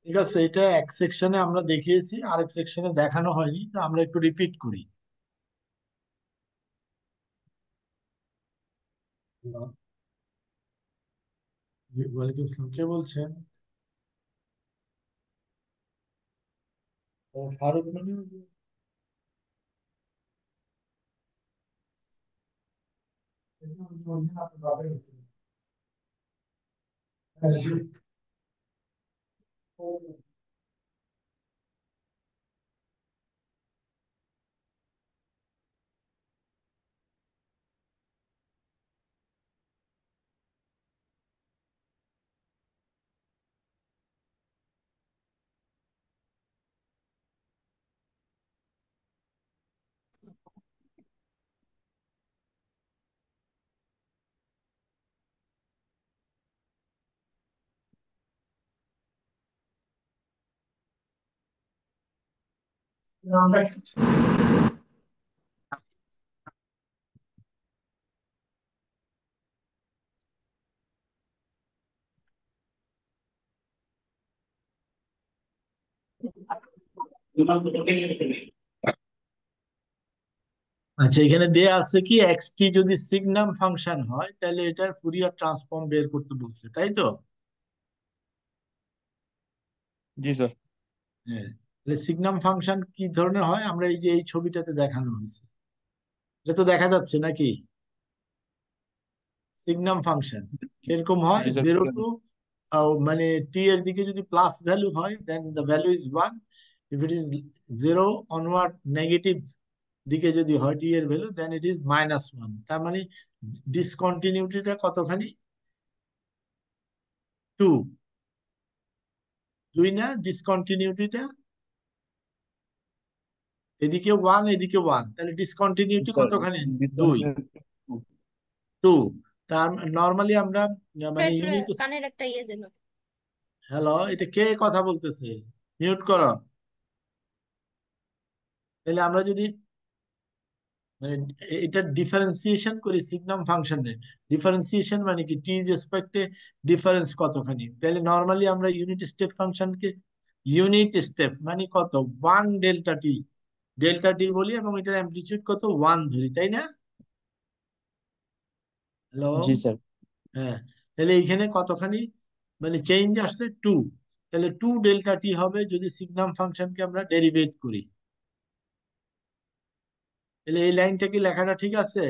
ঠিক আছে, এটা এক সেকশনে আমরা দেখিয়েছি, আরেক সেকশনে দেখানো হয়নি, তো আমরা একটু রিপিট করি। ওয়ালাইকুম আসসালাম, কে বলছেন? ও, ফারুক মানে? আচ্ছা, এখানে দেয়া আছে কি এক্সটি যদি সিগনাম ফাংশন হয় তাহলে এটার ফুরিয়ার ট্রান্সফর্ম বের করতে বলছে, তাই তো? জি স্যার। হ্যাঁ। তাহলে সিগনাম ফাংশন কি ধরনের হয় আমরা এই যে এই ছবিটাতে দেখানো হয়েছে, এটা তো দেখা যাচ্ছে নাকি? সিগনাম ফাংশন কিরকম হয়? জি স্যার, জিরো ঠিক টু, আছে। মানে টি এর দিকে যদি প্লাস ভ্যালু হয় then the value is one. If it is zero onward negative দিকে যদি হয় টি এর ভ্যালু, then it is minus one. তার মানে ডিসকন্টিনিউটিটা কতখানি? টু। দুই না ডিসকন্টিনিউটিটা? এদিকে ওয়ান এদিকে ওয়ান, তাহলে ডিসকন্টিনিউটি স্যার, কতখানি? দুই। ডিসকন্টিনিউটি। টু। তার নর্মালি আমরা মানে শুনে ইউনিট। কানের একটা ইয়ে দিল। হ্যালো, এটা কে কথা বলতেছে? মিউট করো। তাহলে আমরা যদি মানে এটা ডিফারেন্সিয়েশন করি সিগনাম ফাংশনের, ডিফারেন্সিয়েশন মানে কি টি রেসপেক্টে ডিফারেন্স কতখানি, তাহলে নর্মালি আমরা ইউনিট স্টেপ ফাংশনকে ইউনিট স্টেপ মানে কত, ওয়ান ডেল্টা টি, ডেল্টা টি বলি এবং এটার অ্যামপ্লিচিউড কত, ওয়ান ধরি, তাই না? হ্যালো। জি স্যার। হ্যাঁ। তাহলে এইখানে কতখানি মানে চেঞ্জ আসছে, টু। তাহলে টু ডেল্টা টি হবে যদি সিগনাম ফাংশনকে আমরা ডেরিভেট করি। তাহলে এই লাইনটা কি লেখাটা ঠিক আছে?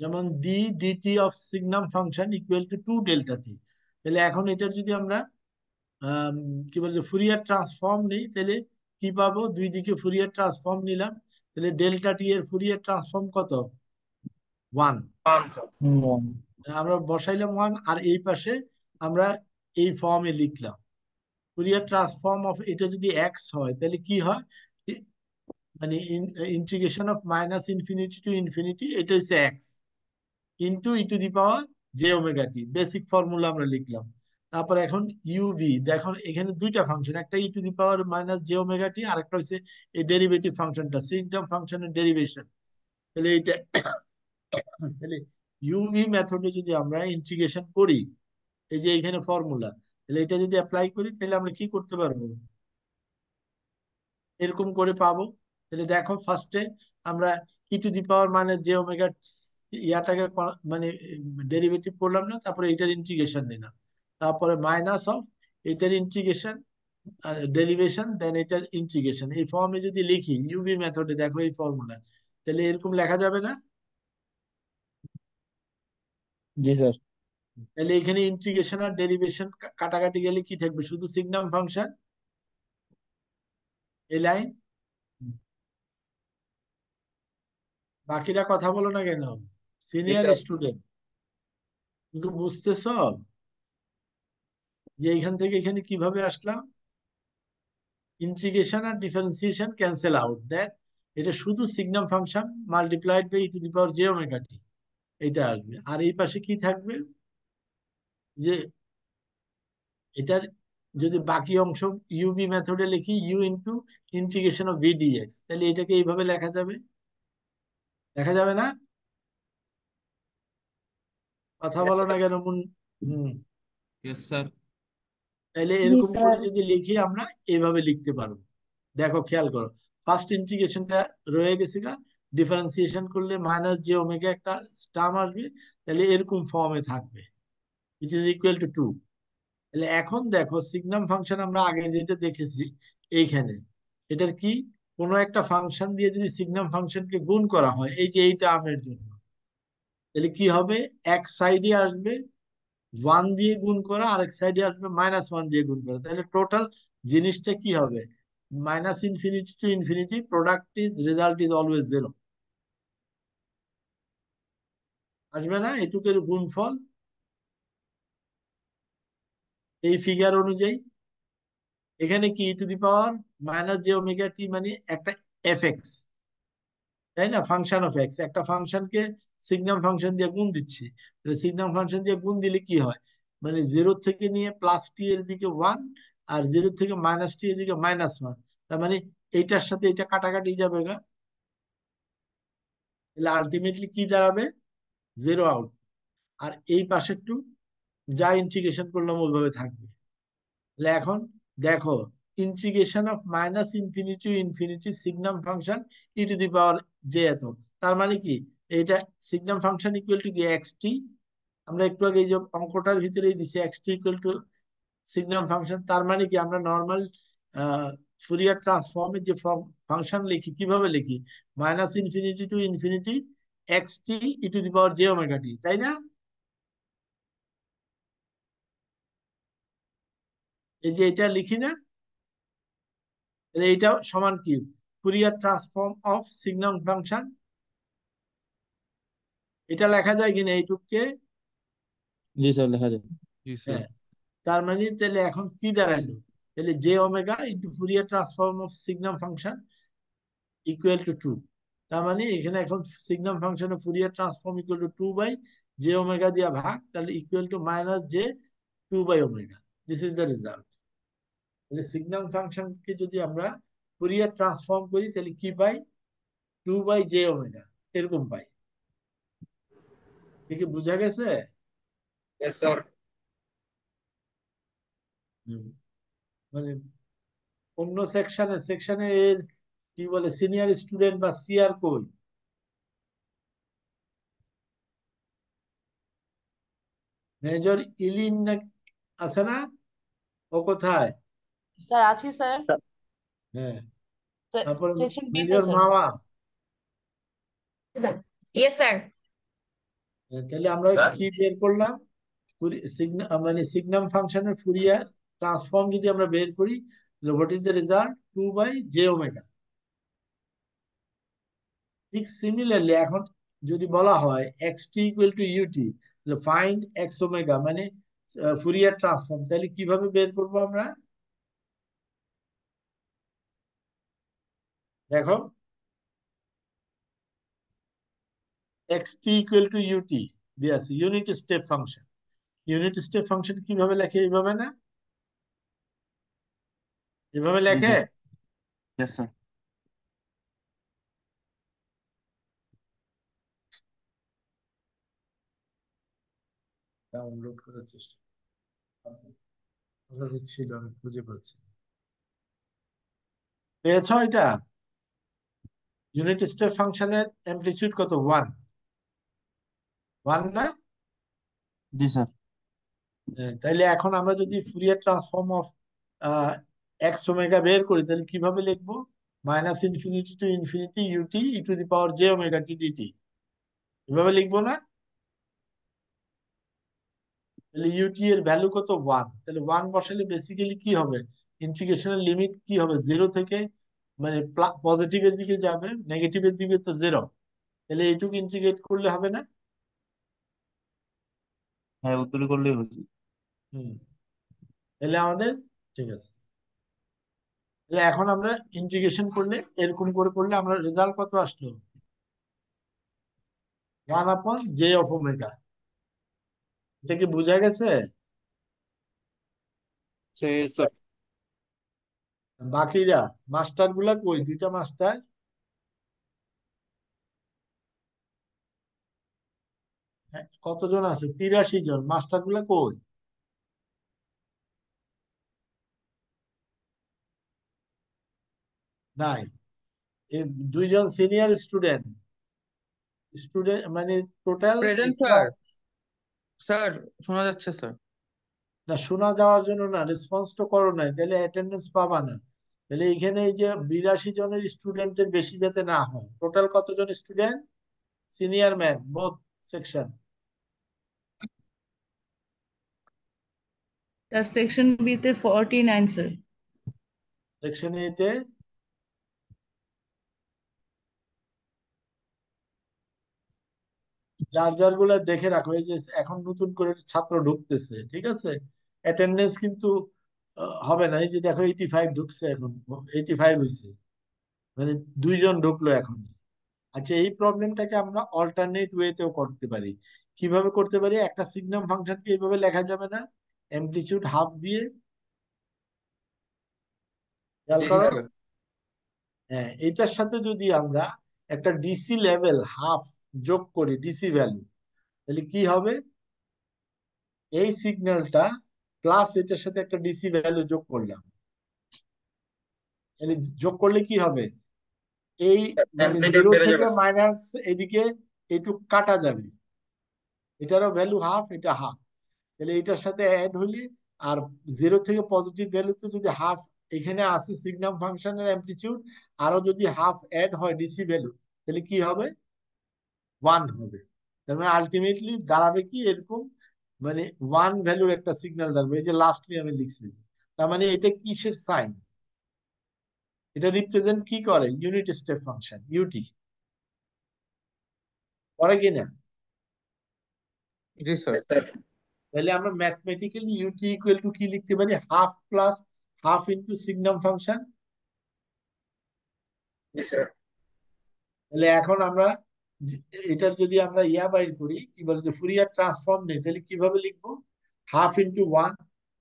যেমন D DT of signum function equal to two delta T. তাহলে এখন এটার যদি আমরা আম, কি বলছে ফুরিয়ার ট্রান্সফর্ম নেই, তাহলে কি পাবো? দুই দিকে ফুরিয়ার ট্রান্সফর্ম নিলাম, তাহলে ডেল্টা টি এর ফুরিয়ার ট্রান্সফর্ম কত? ওয়ান। আমরা বসাইলাম ওয়ান, আর এই পাশে আমরা এই ফর্মে লিখলাম ফুরিয়ার ট্রান্সফর্ম অফ, এটা যদি এক্স হয় তাহলে কি হয়? মানে integration of minus infinity to infinity, এটা হচ্ছে x into E to the power J omega T, basic formula আমরা লিখলাম। তারপর এখন ইউভি, দেখো এখানে দুইটা ফাংশন, একটা E to the power minus J omega T, আর একটা হচ্ছে এই ডেরিভেটিভ ফাংশনটা সিগন্যাম ফাংশনের ডেরিভেশন। তাহলে এইটা তাহলে ইউভি মেথডে যদি আমরা ইন্টিগ্রেশন করি, এই যে এখানে ফর্মুলা, তাহলে এটা যদি অ্যাপ্লাই করি তাহলে আমরা কি করতে পারবো? এরকম করে পাবো। তাহলে দেখো ফার্স্টে আমরা ই টু দি পাওয়ার মানে জে ওমেগা ইয়াটাকে মানে ডেরিভেটিভ করলাম না, তারপরে এটার ইন্টিগ্রেশন নিলাম, তারপরে মাইনাস অফ এটার ইন্টিগ্রেশন ডেরিভেশন, দেন এটার ইন্টিগ্রেশন, এই ফর্মে যদি লিখি ইউভি মেথডে, দেখো এই ফর্মুলা, তাহলে এরকম লেখা যাবে না? জি স্যার। তাহলে এখানে ইন্টিগ্রেশন আর ডেরিভেশন কাটাকাটি গেলে কি থাকবে? শুধু সিগনাম ফাংশন, এই লাইন। বাকিরা কথা বলো না কেন? জি সিনিয়র স্যার। স্টুডেন্ট, কিন্তু বুঝতেছ যে এখান থেকে এখানে কিভাবে আসলাম? ইন্টিগ্রেশন আর ডিফারেন্সিয়েশন ক্যান্সেল আউট, দেন এটা শুধু signum function multiplied by E to the power J omega টি, এটা আসবে। আর এই পাশে কি থাকবে? যে এটার যদি বাকি অংশ ইউবি মেথডে লিখি, U into integration of V D X, তাহলে এটাকে এইভাবে লেখা যাবে, লেখা যাবে না? কথা Yes, বলো sir. না কেন? হুম। Yes sir. তাহলে জি এরকম করে স্যার। যদি লিখি আমরা এইভাবে লিখতে পারবো। দেখো খেয়াল করো, ফার্স্ট ইন্টিগ্রেশনটা রয়ে গেছে গা, ডিফারেন্সিয়েশন করলে মাইনাস জে ওমেগা একটা টার্ম আসবে, তাহলে এরকম ফর্মে থাকবে, which is equal to 2। তাহলে এখন দেখো সিগনাম ফাংশন আমরা আগে যেটা দেখেছি এইখানে, এটার কি, কোনো একটা ফাংশন দিয়ে যদি সিগনাম ফাংশনকে গুণ করা হয় এই যে এই টার্মের জন্য, তাহলে কি হবে, এক সাইডে আসবে ওয়ান দিয়ে গুণ করা, আরেক সাইডে আসবে -1 দিয়ে গুণ করা, তাহলে টোটাল জিনিসটা কি হবে, minus infinity to infinity, product is result is always zero, আসবে না এটুকের গুণফল এই ফিগার অনুযায়ী। এখানে কি to the power minus J omega T মানে একটা এফ এক্স, তাই না, ফাংশন অফ এক্স, একটা ফাংশনকে সিগনাম ফাংশন দিয়ে গুণ দিচ্ছি, তাহলে সিগনাম ফাংশন দিয়ে গুণ দিলে কি হয়, মানে জিরো থেকে নিয়ে প্লাস টি এর দিকে ওয়ান, আর জিরো থেকে মাইনাস টি এর দিকে -1, তার মানে এইটার সাথে এটা কাটাকাটি যাবে গা, তাহলে আলটিমেটলি কি দাঁড়াবে, জিরো আউট। আর এই পাশেরটু যা ইন্টিগ্রেশন করলাম ওইভাবে থাকবে। তাহলে এখন দেখো, integration of minus infinity to infinity signum function E to the power J এত, তার মানে কি, এটা সিগনাম ফাংশন ইকুয়াল টু কি এক্স টি, আমরা একটু আগে এই যে অঙ্কটার ভিতরেই দিছি X T equal to signum function, তার মানে কি আমরা নর্মাল ফুরিয়ার ট্রান্সফর্মের যে ফাংশন লিখি কিভাবে লিখি, minus infinity to infinity x T E to the power J omega T, তাই না, এই যে এটা লিখি না, তাহলে এইটা সমান কি, Fourier transform of signum function, এটা লেখা যায় কিনা এইটুককে। जी सर लिखा जाए। जी सर। হ্যাঁ, তার মানে তাহলে এখন কি দাঁড়াইলো, তাহলে J omega into Fourier transform of signum function equal to 2, তার মানে এখানে এখন সিগনাম ফাংশনের Fourier transform equal to 2/j omega দিয়া ভাগ, তাহলে ইকুয়াল টু -j 2/ওমেগা, দিস ইজ দ্য রেজাল্ট। তাহলে সিগনাম ফাংশনকে যদি আমরা ফুরিয়ার ট্রান্সফর্ম করি তাহলে কি পাই, 2/j ওমেগা এরকম পাই। কি বুঝা গেছে? Yes sir. হুম, মানে অন্য সেকশনে এর কি বলে সিনিয়র স্টুডেন্ট বা সিআর কই, মেজর ইলিন না আছে না, ও কোথায়? স্যার আছি স্যার। হ্যাঁ, তারপর সেকশন বি তে মেজর স্যার। মাওয়া। Yes sir. তাহলে আমরা কি বের করলাম, মানে সিগনাম ফাংশনের ফুরিয়ার ট্রান্সফর্ম যদি আমরা বের করি, what is the result, 2/j omega. ঠিক সিমিলারলি এখন যদি বলা হয় X T equal to UT, find X omega মানে ফুরিয়ার ট্রান্সফর্ম, তাহলে কিভাবে বের করবো আমরা, দেখো X T equal to UT দিয়ে আছে, unit step function, unit step function কিভাবে লেখে, এইভাবে না, এভাবে जी লেখে। सर। Yes sir. ডাউনলোড করার চেষ্টা আমার কাছে ছিল, আমি খুঁজে পাচ্ছি না। পেয়েছ এটা, ইউনিট স্টেপ ফাংশনের অ্যামপ্লিটিউড কত, 1, 1 না? जी सर। তাইলে এখন আমরা যদি Fourier transform of x omega বের করি তাহলে কিভাবে লিখবো, minus infinity to infinity UT E to the power J omega T DT, এভাবে লিখবো না? তাহলে ইউটি এর ভ্যালু কত, 1, তাহলে 1 বসালে বেসিক্যালি কি হবে, ইন্টিগ্রেশনের লিমিট কি হবে, জিরো থেকে মানে পজিটিভের দিকে যাবে, নেগেটিভের দিকে তো জিরো, তাহলে এইটুকু ইন্টিগ্রেট করলে হবে না? হ্যাঁ উত্তর করলেই হচ্ছে। হুম, তাহলে আমাদের ঠিক আছে। তাহলে এখন আমরা ইন্টিগ্রেশন করলে এরকম করে করলে আমরা রেজাল্ট কত আসলো, 1/j/ওমেগা। এটা কি বোঝা গেছে? से सर। বাকিরা মাস্টার গুলা কই, দুইটা মাস্টার, হ্যাঁ, কতজন আছে? 83 জন। মাস্টার গুলা কই? নাই। এই দুইজন সিনিয়র স্টুডেন্ট, স্টুডেন্ট মানে total present extra. Sir. Sir, শোনা যাচ্ছে স্যার। না, শোনা যাওয়ার জন্য না, রেসপন্স তো করো নাই, তাহলে অ্যাটেন্ডেন্স পাবা না। তাহলে এখানে এই যে 82 জনের স্টুডেন্টের বেশি যাতে না হয়। টোটাল কতজন student? Senior man both section. তার সেকশন বি তে 49 স্যার। সেকশন এ তে যার যার গুলা দেখে রাখো। এই যে এখন নতুন করে ছাত্র ঢুকতেছে, ঠিক আছে, অ্যাটেন্ডেন্স কিন্তু হবে না। এই যে দেখো 85 ঢুকছে এখন, 85 হয়েছে, মানে দুইজন ঢুকলো এখন। আচ্ছা, এই প্রবলেমটাকে আমরা অল্টারনেট ওয়েতেও করতে পারি। কিভাবে করতে পারি? একটা সিগনাম ফাংশনকে এইভাবে লেখা যাবে না, অ্যামপ্লিটিউড হাফ দিয়ে? খেয়াল জি করো। স্যার। হ্যাঁ, এটার সাথে যদি আমরা একটা ডিসি লেভেল হাফ যোগ করি, ডিসি ভ্যালু, তাহলে কি হবে? এই সিগন্যালটা প্লাস এটার সাথে একটা ডিসি ভ্যালু যোগ করলাম, তাহলে যোগ করলে কি হবে? এই মানে অ্যামপ্লিটিউড জিরো বেড়ে থেকে যাবে। মাইনাস এদিকে এইটুক কাটা যাবে। এটারও ভ্যালু হাফ, এটা হাফ, তাহলে এটার সাথে অ্যাড হইলে, আর জিরো থেকে পজিটিভ ভ্যালুতে যদি হাফ এখানে আসে সিগনাম ফাংশনের অ্যামপ্লিটিউড, আরো যদি হাফ অ্যাড হয় ডিসি ভ্যালু, তাহলে কি হবে? 1 হবে। তার মানে আলটিমেটলি দাঁড়াবে কি এরকম, মানে 1 ভ্যালুর একটা সিগন্যাল দাঁড়াবে। এই যে লাস্টলি আমি লিখছি, তার মানে এটা কিসের সাইন? এটা রিপ্রেজেন্ট কি করে? Unit step function, U T. করে কিনা? জি স্যার। তাহলে আমরা ম্যাথমেটিক্যালি ইউটি ইকুয়াল টু কি লিখতে পারি? Half plus half into signum function. জি স্যার। তাহলে এখন আমরা এটার যদি আমরা ইয়া বাইর করি, কি বলে যে ফুরিয়ার ট্রান্সফর্ম নেই, তাহলে কিভাবে লিখবো? Half into one.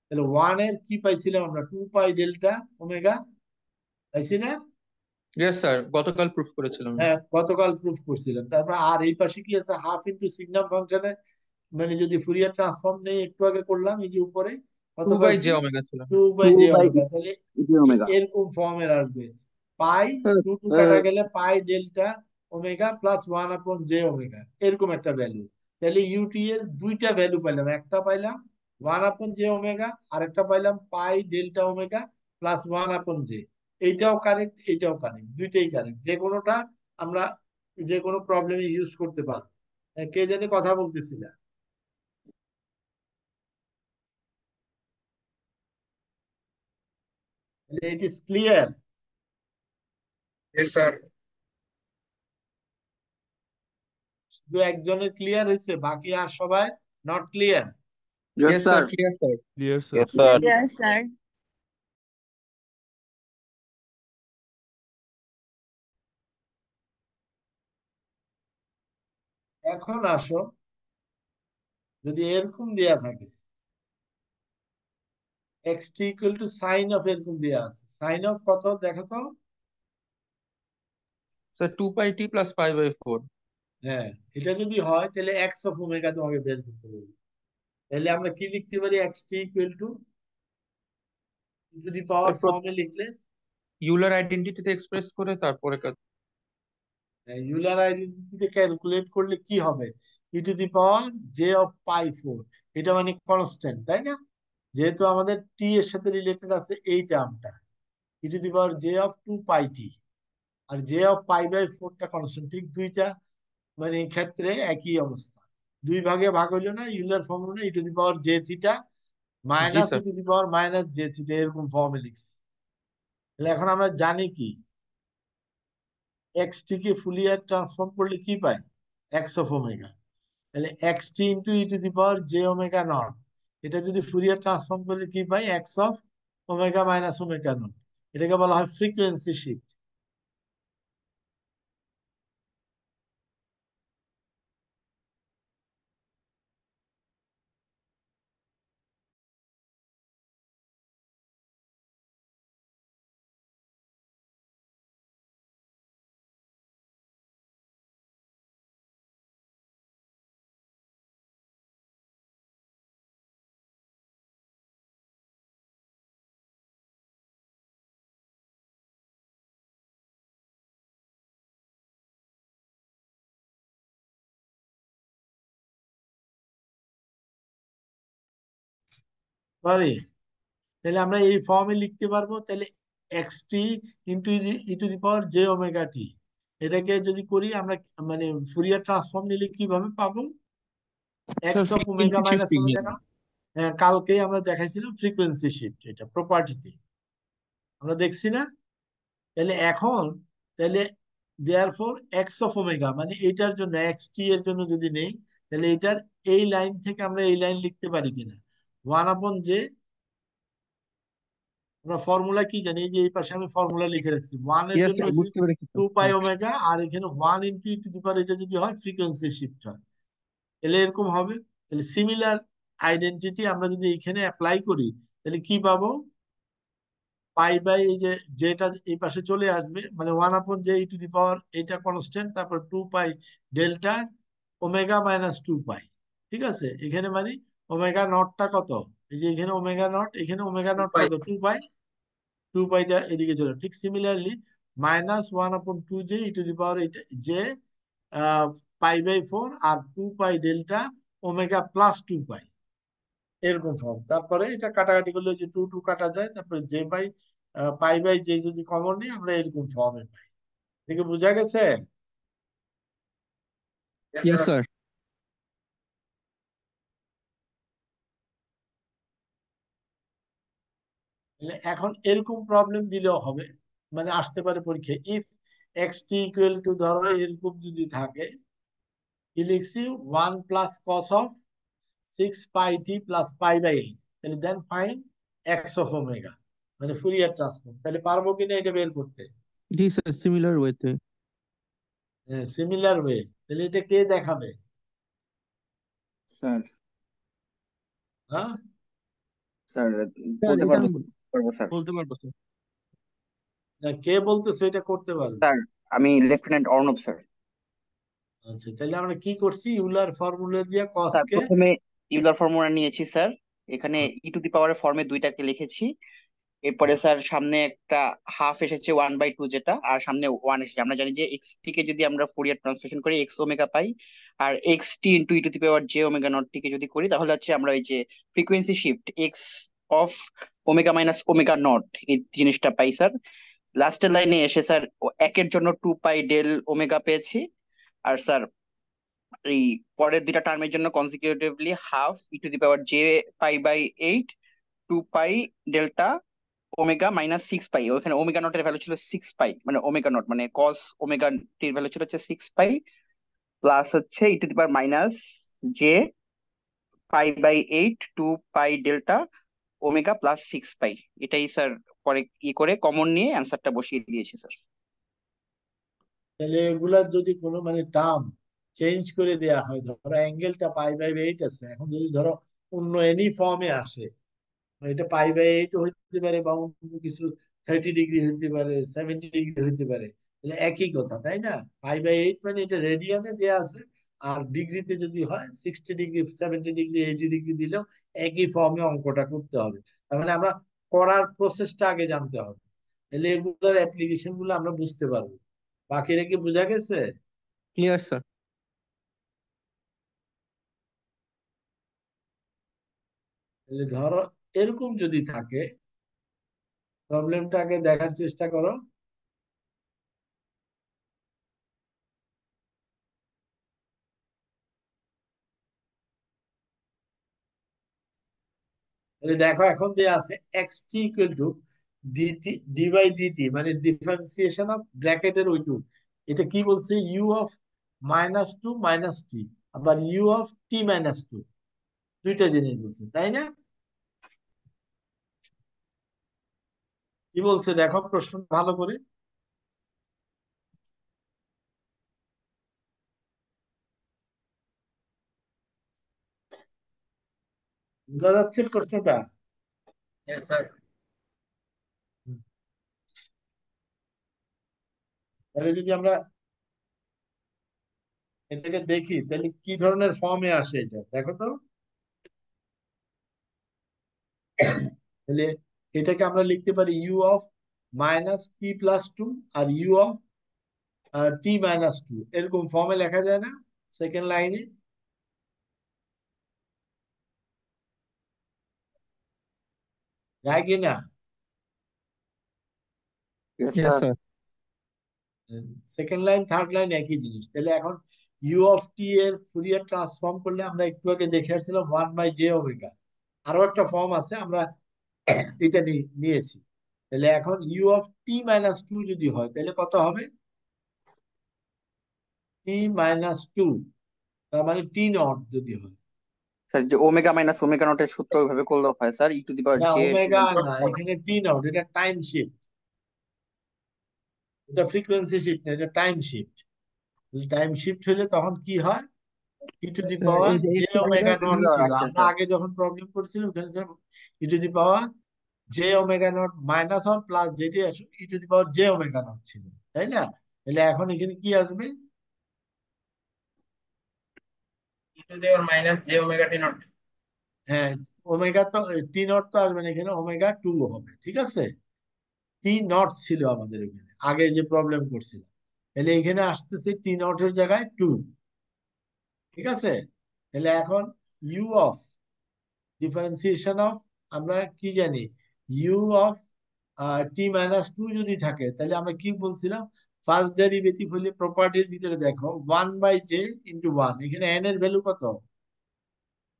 তাহলে ওয়ান এর কি পাইছিলাম আমরা? 2 পাই ডেল্টা ওমেগা, পাইছি না? ইয়েস স্যার, গতকাল প্রুফ করেছিলাম। হ্যাঁ, গতকাল প্রুফ করছিলাম। তারপর আর এই পাশে কি আছে? হাফ ইন্টু সিগনাম ফাংশনের, মানে যদি ফুরিয়ার ট্রান্সফর্ম নেই, একটু আগে করলাম, এই যে উপরে কত 2/j পাইছি? ওমেগা ছিল। Two by two J by omega. তাহলে জি ওমেগা। এরকম ফর্মের আসবে, পাই টু টু কাটা গেলে পাই delta omega plus 1/j omega, এরকম একটা ভ্যালু। তাহলে ইউটি এর দুইটা ভ্যালু পাইলাম, একটা পাইলাম 1/j ওমেগা, আর একটা পাইলাম পাই ডেল্টা ওমেগা প্লাস 1/j। এইটাও কারেক্ট, এইটাও কারেক্ট, দুইটাই কারেক্ট। যে কোনোটা আমরা যে কোনো প্রবলেমে ইউজ করতে পারবো। কে জানি কথা বলতেছিল? It is clear? Yes sir. শুধু একজনের ক্লিয়ার হয়েছে, বাকি আর সবাই not clear? Yes yes sir, sir. Clear sir. Clear, sir. Yes, sir. Yes, sir. এখন আসো, যদি এরকম দেয়া থাকে x T equal to sine of, এরকম দেয়া আছে, সাইন অফ কত দেখো তো? Sir 2πt plus π/4। হ্যাঁ, এটা যদি হয় তাহলে এক্স অফ ওমেগা তোমাকে বের করতে হবে। তাহলে আমরা কি লিখতে পারি? এক্স টি ইকুয়াল টু যদি পাওয়ার স্যার ফর্মে লিখলে, ইউলার আইডেন্টিটিতে এক্সপ্রেস করে তারপরে কাজ। ইউলার আইডেন্টিটি ক্যালকুলেট করলে কি হবে? E to the power J of pi 4। এটা মানে কনস্ট্যান্ট, তাই না? যেহেতু আমাদের টি এর সাথে রিলেটেড আছে এই টার্মটা, E to the power J of 2 pi T, আর জে অফ পাই/4টা কনস্ট্যান্ট। ঠিক দুইটা মানে এই ক্ষেত্রে একই অবস্থা। দুই ভাগে ভাগ হইলো না, ইউলার ফর্ম হলো E to the power J theta জি minus E sir. To the power minus J theta, এরকম ফর্মে লিখছি। তাহলে এখন আমরা জানি কি, এক্স টি কে ফুলিয়ার ট্রান্সফর্ম করলে কি পাই? X of omega. তাহলে X T into E to the power J omega naught, এটা যদি ফুরিয়ার ট্রান্সফর্ম করলে কি পাই? X of omega minus omega naught. এটাকে বলা হয় ফ্রিকোয়েন্সি শিফট। পারি। তাহলে আমরা এই ফর্মে লিখতে পারবো, তাহলে X T into E to the power J omega T. এটাকে যদি করি আমরা, মানে ফুরিয়ার ট্রান্সফর্ম নিলে কিভাবে পাবো? Sir x of omega frequency minus shifting. Omega. হ্যাঁ, কালকেই আমরা দেখাইছিলাম ফ্রিকোয়েন্সি শিফট, এটা প্রপার্টিতে আমরা দেখছি না? তাহলে এখন, তাহলে দেয়ারফর এক্স অফ ওমেগা, মানে এইটার জন্য এক্স টি এর জন্য যদি নেই, তাহলে এটার এই লাইন থেকে আমরা এই লাইন লিখতে পারি কিনা? 1/j, আমরা ফর্মুলা কি জানি? এই যে এই পাশে আমি ফর্মুলা লিখে রাখছি, ওয়ান এর ইয়েস জন্য স্যার, হচ্ছে বুঝতে পেরেছি তো। 2 পাই ওমেগা, আর এখানে 1 ইন্টু ই টু দি পাওয়ার, এটা যদি হয় ফ্রিকোয়েন্সি শিফট হয়, তাহলে এরকম হবে। তাহলে সিমিলার আইডেন্টিটি আমরা যদি এখানে অ্যাপ্লাই করি, তাহলে কি পাবো? পাই বাই এই যে যেটা এই পাশে চলে আসবে, মানে 1/j ই টু দি পাওয়ার, এটা কনস্ট্যান্ট, তারপর 2 পাই ডেল্টা ওমেগা মাইনাস 2 পাই। ঠিক আছে, এখানে মানে ওমেগা নটটা কত? এই যে এখানে ওমেগা নট, এখানে ওমেগা নট কত? 2 পাই। 2 পাইটা এদিকে চলে, ঠিক similarly -1/2j E to the power J পাই/4, আর 2 pi delta omega plus 2 pi, এরকম ফর্ম। তারপরে এটা কাটাকাটি করলে যে 2 2 কাটা যায়, তারপরে জে বাই পাই/জে যদি কমন নিই, আমরা এরকম ফর্মে পাই। দেখে বোঝা গেছে? Yes sir. তাহলে এখন এরকম প্রবলেম দিলেও হবে, মানে আসতে পারে পরীক্ষায়, if x T equal two, ধরো এরকম যদি থাকে, কি লিখছি? 1 + cos of 6 pi t + π/8, তাহলে then find X of omega, মানে ফুরিয়ার ট্রান্সফর্ম। তাহলে পারবো কিনা এটা বের করতে? জি স্যার, সিমিলার ওয়েতে। হ্যাঁ, সিমিলার ওয়ে। তাহলে এটা কে দেখাবে? স্যার, হ্যাঁ, স্যার স্যার বলতে এটা পারবো, আমি পারবো স্যার। বলতে পারবো স্যার। না, কে বলতেছে এটা করতে পারবে? স্যার আমি লেফটেন্যান্ট অর্ণব স্যার। আচ্ছা, তাহলে আমরা কি করছি? ইউলার ফর্মুলা দিয়ে স্যার কসকে, প্রথমে ইউলার ফর্মুলা নিয়েছি স্যার, এখানে ই টু দি পাওয়ারের ফর্মে দুইটাকে লিখেছি। এরপরে স্যার সামনে একটা হাফ এসেছে 1/2, যেটা, আর সামনে 1 এসেছে। আমরা জানি যে এক্স টি কে যদি আমরা ফুরিয়ার ট্রান্সফরমেশন করি এক্স ওমেগা পাই, আর X T into E to the power J omega not টিকে যদি করি, তাহলে হচ্ছে আমরা এই যে frequency shift X of omega minus omega not, এই জিনিসটা পাই স্যার। লাস্টের লাইনে এসে স্যার একের জন্য 2 পাই ডেল ওমেগা পেয়েছি। আর স্যার এই পরের দুইটা টার্মের জন্য consecutively half E to the power J পাই/8, 2 pi delta omega minus 6 pi. ওখানে ওমেগা নটের ভ্যালু ছিল 6 পাই, মানে ওমেগা নট মানে কস ওমেগা টির ভ্যালু ছিল হচ্ছে 6 পাই, প্লাস হচ্ছে E to the power minus J পাই/8, 2 pi delta omega plus 6 pi. এটাই স্যার পরে করে কমন নিয়ে অ্যান্সারটা বসিয়ে দিয়েছি স্যার। তাহলে এগুলার যদি কোনো মানে টার্ম চেঞ্জ করে দেয়া হয়, ধরো অ্যাঙ্গেলটা পাই/8 আছে, এখন যদি ধরো অন্য এনি ফর্মে আসে, এটা পাই/8 হইতে পারে, বা অন্য কিছু 30 ডিগ্রি হইতে পারে, 70 ডিগ্রি হইতে পারে, তাহলে একই কথা, তাই না? পাই/8 মানে এটা রেডিয়ানে দেয়া আছে, আর ডিগ্রিতে যদি হয় 60 ডিগ্রি, 70 ডিগ্রি, 80 ডিগ্রি দিলেও একই ফর্মে অঙ্কটা করতে হবে। তার মানে আমরা করার প্রসেসটা আগে জানতে হবে, তাহলে এগুলোর অ্যাপ্লিকেশন গুলো আমরা বুঝতে পারবো। বাকি রেখে বোঝা গেছে? Clear sir. তাহলে ধরো এরকম যদি থাকে, প্রবলেমটা আগে দেখার চেষ্টা করো। তাহলে দেখো এখন দেয়া আছে X T equal to DT ডি/ডিটি, মানে ডিফারেন্সিয়েশন অফ ব্র্যাকেটের ওইটুক, এটা কি বলছে? u(-2 - t), আবার u(t-2), দুইটা জিনিস বলছে, তাই না? কি বলছে দেখো প্রশ্ন ভালো করে, বোঝা যাচ্ছে প্রশ্নটা? হুম। তাহলে যদি আমরা এটাকে দেখি, তাহলে কি ধরনের ফর্মে আসে এটা দেখো তো। তাহলে এটাকে আমরা লিখতে পারি u(-t+2) আর u(t-2), এরকম ফর্মে লেখা যায় না? সেকেন্ড লাইনে যায় কি না? Yes, Yes, sir. sir. Second line third line একই জিনিস। তাহলে এখন ইউ অফ টি এর ফুরিয়ার ট্রান্সফর্ম করলে আমরা একটু আগে দেখে আসছিলাম 1/j ওমেগা। আরো একটা ফর্ম আছে, আমরা এটা নিয়েছি। তাহলে এখন ইউ অফ t-2 যদি হয় তাহলে কত হবে? t-2, তার মানে টি নট যদি হয়। স্যার যে ওমেগা মাইনাস ওমেগা নটের সূত্র ওইভাবে করলেও হয় স্যার, ই টু দি পাওয়ার না, জে এর ওমেগা ফুল না, ফর্ম। এখানে টি নট, এটা টাইম শিফট। এটা ফ্রিকোয়েন্সি শিফট না, এটা টাইম শিফট। টাইম শিফট হলে তখন কি হয়? ই টু দি Sir, পাওয়ার এই যে J x omega omega naught ছিল, আচ্ছা আমরা স্যার। আগে যখন প্রবলেম করছিলাম ওখানে E to the power J omega naught minus one plus যেটি আসুক E to the power J omega naught ছিল, তাই না? তাহলে এখন এখানে কি আসবে? হ্যাঁ, ওমেগা তো টি নট তো আসবে না, এখানে ওমেগা 2 হবে, ঠিক আছে? টি নট ছিল আমাদের এখানে আগে যে প্রবলেম করছিলাম, তাহলে এখানে আসতেছে টি নট এর জায়গায় 2, ঠিক আছে? তাহলে এখন ইউ অফ ডিফারেন্সিয়েশন অফ, আমরা কি জানি, ইউ অফ t-2 যদি থাকে তাহলে আমরা কি বলছিলাম? ফার্স্ট ডেরিভেটিভ হলে প্রপার্টির ভিতরে দেখো 1/j × 1, এখানে n এর ভ্যালু কত?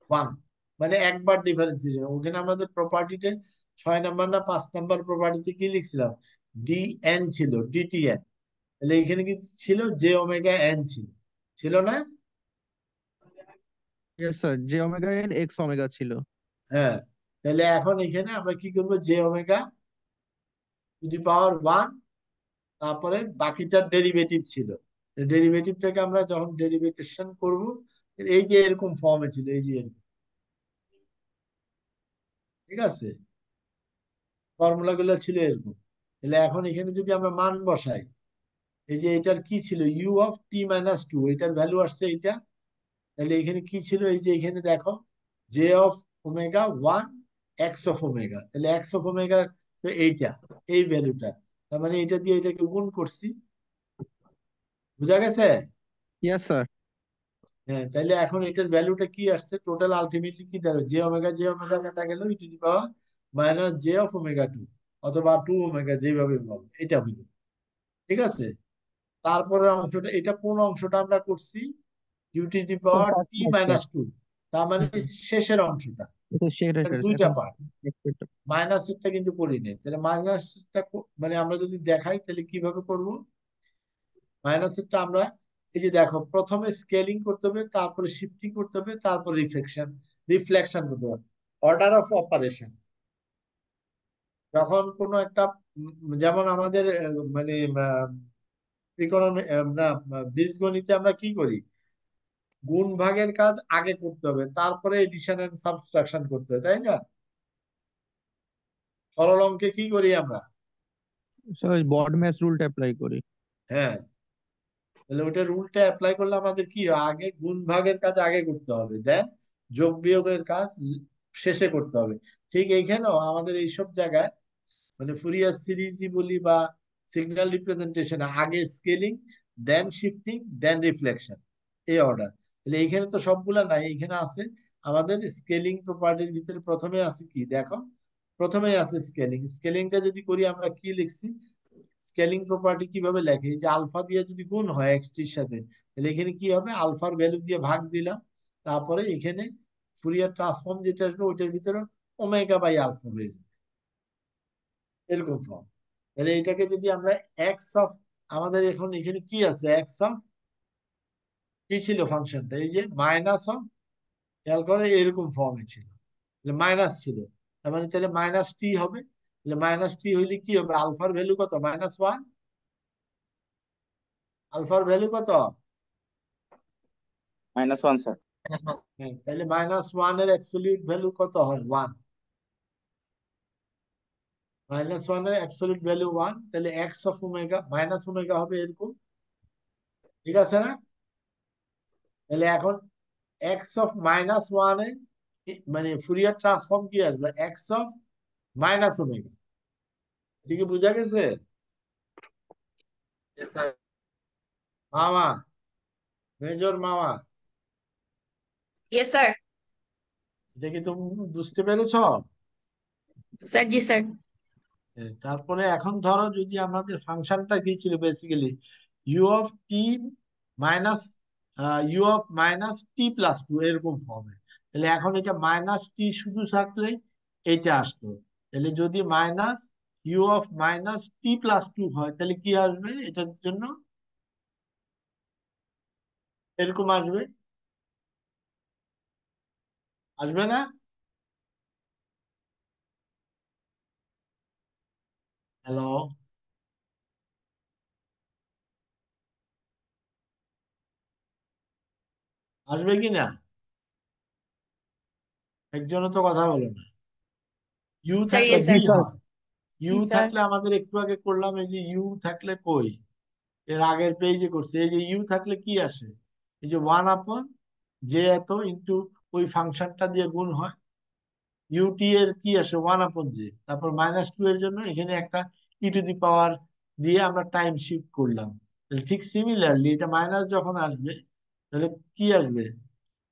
1, মানে একবার ডিফারেন্সিয়েশন। ওখানে আমাদের প্রপার্টিতে 6 নাম্বার না 5 নাম্বার প্রপার্টিতে কি লিখছিলাম? dn ছিল, dtn। তাহলে এখানে কি ছিল? j ওমেগা n ছিল, ছিল না? yes sir, j omega n x omega ছিল। হ্যাঁ, তাহলে এখন এখানে আমরা কি করবো? j ওমেগা টু দি পাওয়ার 1, তারপরে বাকিটার ডেরিভেটিভ ছিল। ডেরিভেটিভটাকে আমরা যখন ডেরিভেটেশন করব, এই যে এরকম ফর্মে ছিল, এই যে এরকম, ঠিক আছে? ফর্মুলা গুলো ছিল এরকম। তাহলে এখন এখানে যদি আমরা মান বসাই, এই যে এটার কি ছিল? ইউ অফ t-2, এটার ভ্যালু আসছে এইটা। তাহলে এখানে কি ছিল? এই যে এখানে দেখো, J of omega 1 x of omega, তাহলে এক্স অফ ওমেগা তো এইটা, এই ভ্যালুটা, তার মানে এটা দিয়ে এটাকে গুণ করছি। বুঝা গেছে? Yes sir. হ্যাঁ, তাহলে এখন এটার ভ্যালুটা কি আসছে? টোটাল আলটিমেটলি কি দাঁড়াবে? জে ওমেগা কাটা গেল, E to the power -j of omega 2, অথবা 2 ওমেগা, যেভাবে বলো, এটা হইলো, ঠিক আছে? তারপরে অংশটা, এটা কোন অংশটা আমরা করছি? U to the Sir, power first T part টা। মাইনাস টু, তার মানে হুম, শেষের অংশটা। এটা সেটা এর স্যার, দুইটা এখন পার্ট, মাইনাসেরটা কিন্তু করি নাই। তাহলে মাইনাসটা মানে আমরা যদি দেখাই তাহলে কিভাবে করব? মাইনাসেরটা আমরা, এই যে দেখো, প্রথমে স্কেলিং করতে হবে, তারপরে শিফটিং করতে হবে, তারপর রিফ্লেকশন করতে হবে, অর্ডার অফ অপারেশন। যখন কোনো একটা যেমন আমাদের মানে ইকোনমি না, বীজগণিতে আমরা কি করি? গুণ ভাগের কাজ আগে করতে হবে, তারপরে এডিশন এন্ড সাবট্রাকশন করতে হবে, তাই না? সরল অঙ্কে কি করি আমরা? স্যার বড ম্যাচ রুলটা অ্যাপ্লাই করি। হ্যাঁ, তাহলে ওইটা রুলটা অ্যাপ্লাই করলে আমাদের কি হয়? আগে গুণ ভাগের কাজ আগে করতে হবে, দেন যোগ বিয়োগের কাজ শেষে করতে হবে। ঠিক এইখানেও আমাদের এইসব জায়গায়, মানে ফুরিয়ার সিরিজই বলি বা সিগন্যাল রিপ্রেজেন্টেশন, আগে স্কেলিং, দেন শিফটিং, দেন রিফ্লেকশন, এই অর্ডার। তাহলে এইখানে তো সবগুলা নাই, এইখানে আছে আমাদের স্কেলিং প্রপার্টির ভিতরে প্রথমে আছে কি দেখো, প্রথমেই আছে স্কেলিং। স্কেলিংটা যদি করি আমরা কি লিখছি? স্কেলিং প্রপার্টি কিভাবে লেখে? এই যে আলফা দিয়ে যদি গুণ হয় এক্স টির সাথে, তাহলে এখানে কি হবে? আলফার ভ্যালু দিয়ে ভাগ দিলাম, তারপরে এখানে ফুরিয়ার ট্রান্সফর্ম যেটা আসবে ওইটার ভিতরে ওমেগা/আলফা হয়ে যাবে, এরকম ফর্ম। তাহলে এটাকে যদি আমরা এক্স অফ, আমাদের এখন এখানে কি আছে? এক্স অফ কি ছিল ফাংশনটা? এই যে মাইনাস অফ, খেয়াল করে এরকম ফর্মে ছিল, তাহলে মাইনাস ছিল, তার মানে তাহলে মাইনাস টি হবে। তাহলে মাইনাস টি হইলে কি হবে? আলফার ভ্যালু কত? -1। আলফার ভ্যালু কত? -1 স্যার। হ্যাঁ, তাহলে -1 এর অ্যাবসলিউট ভ্যালু কত হয়? 1। -1 এর অ্যাবসলিউট ভ্যালু 1, তাহলে x of omega minus omega হবে এরকম, ঠিক আছে না? তাহলে এখন এক্স অফ -1 এর মানে ফুরিয়ার ট্রান্সফর্ম কি আসবে? X of -omega. এটা কি বোঝা গেছে মামা? মেজর মামা, Yes, sir. এটা কি তুমি বুঝতে পেরেছ? স্যার জি স্যার। তারপরে এখন ধরো যদি আমাদের ফাংশনটা কি ছিল basically U of T minus u of -t+2 এরকম ফর্মে। তাহলে এখন এটা মাইনাস টি শুধু থাকলে এটা আসতো। তাহলে যদি -u of -t+2 হয় তাহলে কি আসবে এটার জন্য? এরকম আসবে, আসবে না? হ্যালো, আসবে কি না? একজনও তো কথা বলো না। ইউ স্যার থাকলে ইয়েস জি স্যার। কি স্যার। হয়? You G sir. থাকলে আমাদের একটু আগে করলাম, এই যে ইউ থাকলে কই, এর আগের পেজে করছে, এই যে ইউ থাকলে কি আসে? এই যে 1/, যে এত ইন্টু ওই ফাংশনটা দিয়ে গুণ হয়, ইউটি এর কি আসে 1/j। তারপর -2 এর জন্য এখানে একটা e⁻ দিয়ে আমরা টাইম শিফট করলাম। তাহলে ঠিক সিমিলারলি এটা মাইনাস যখন আসবে তাহলে কি আসবে?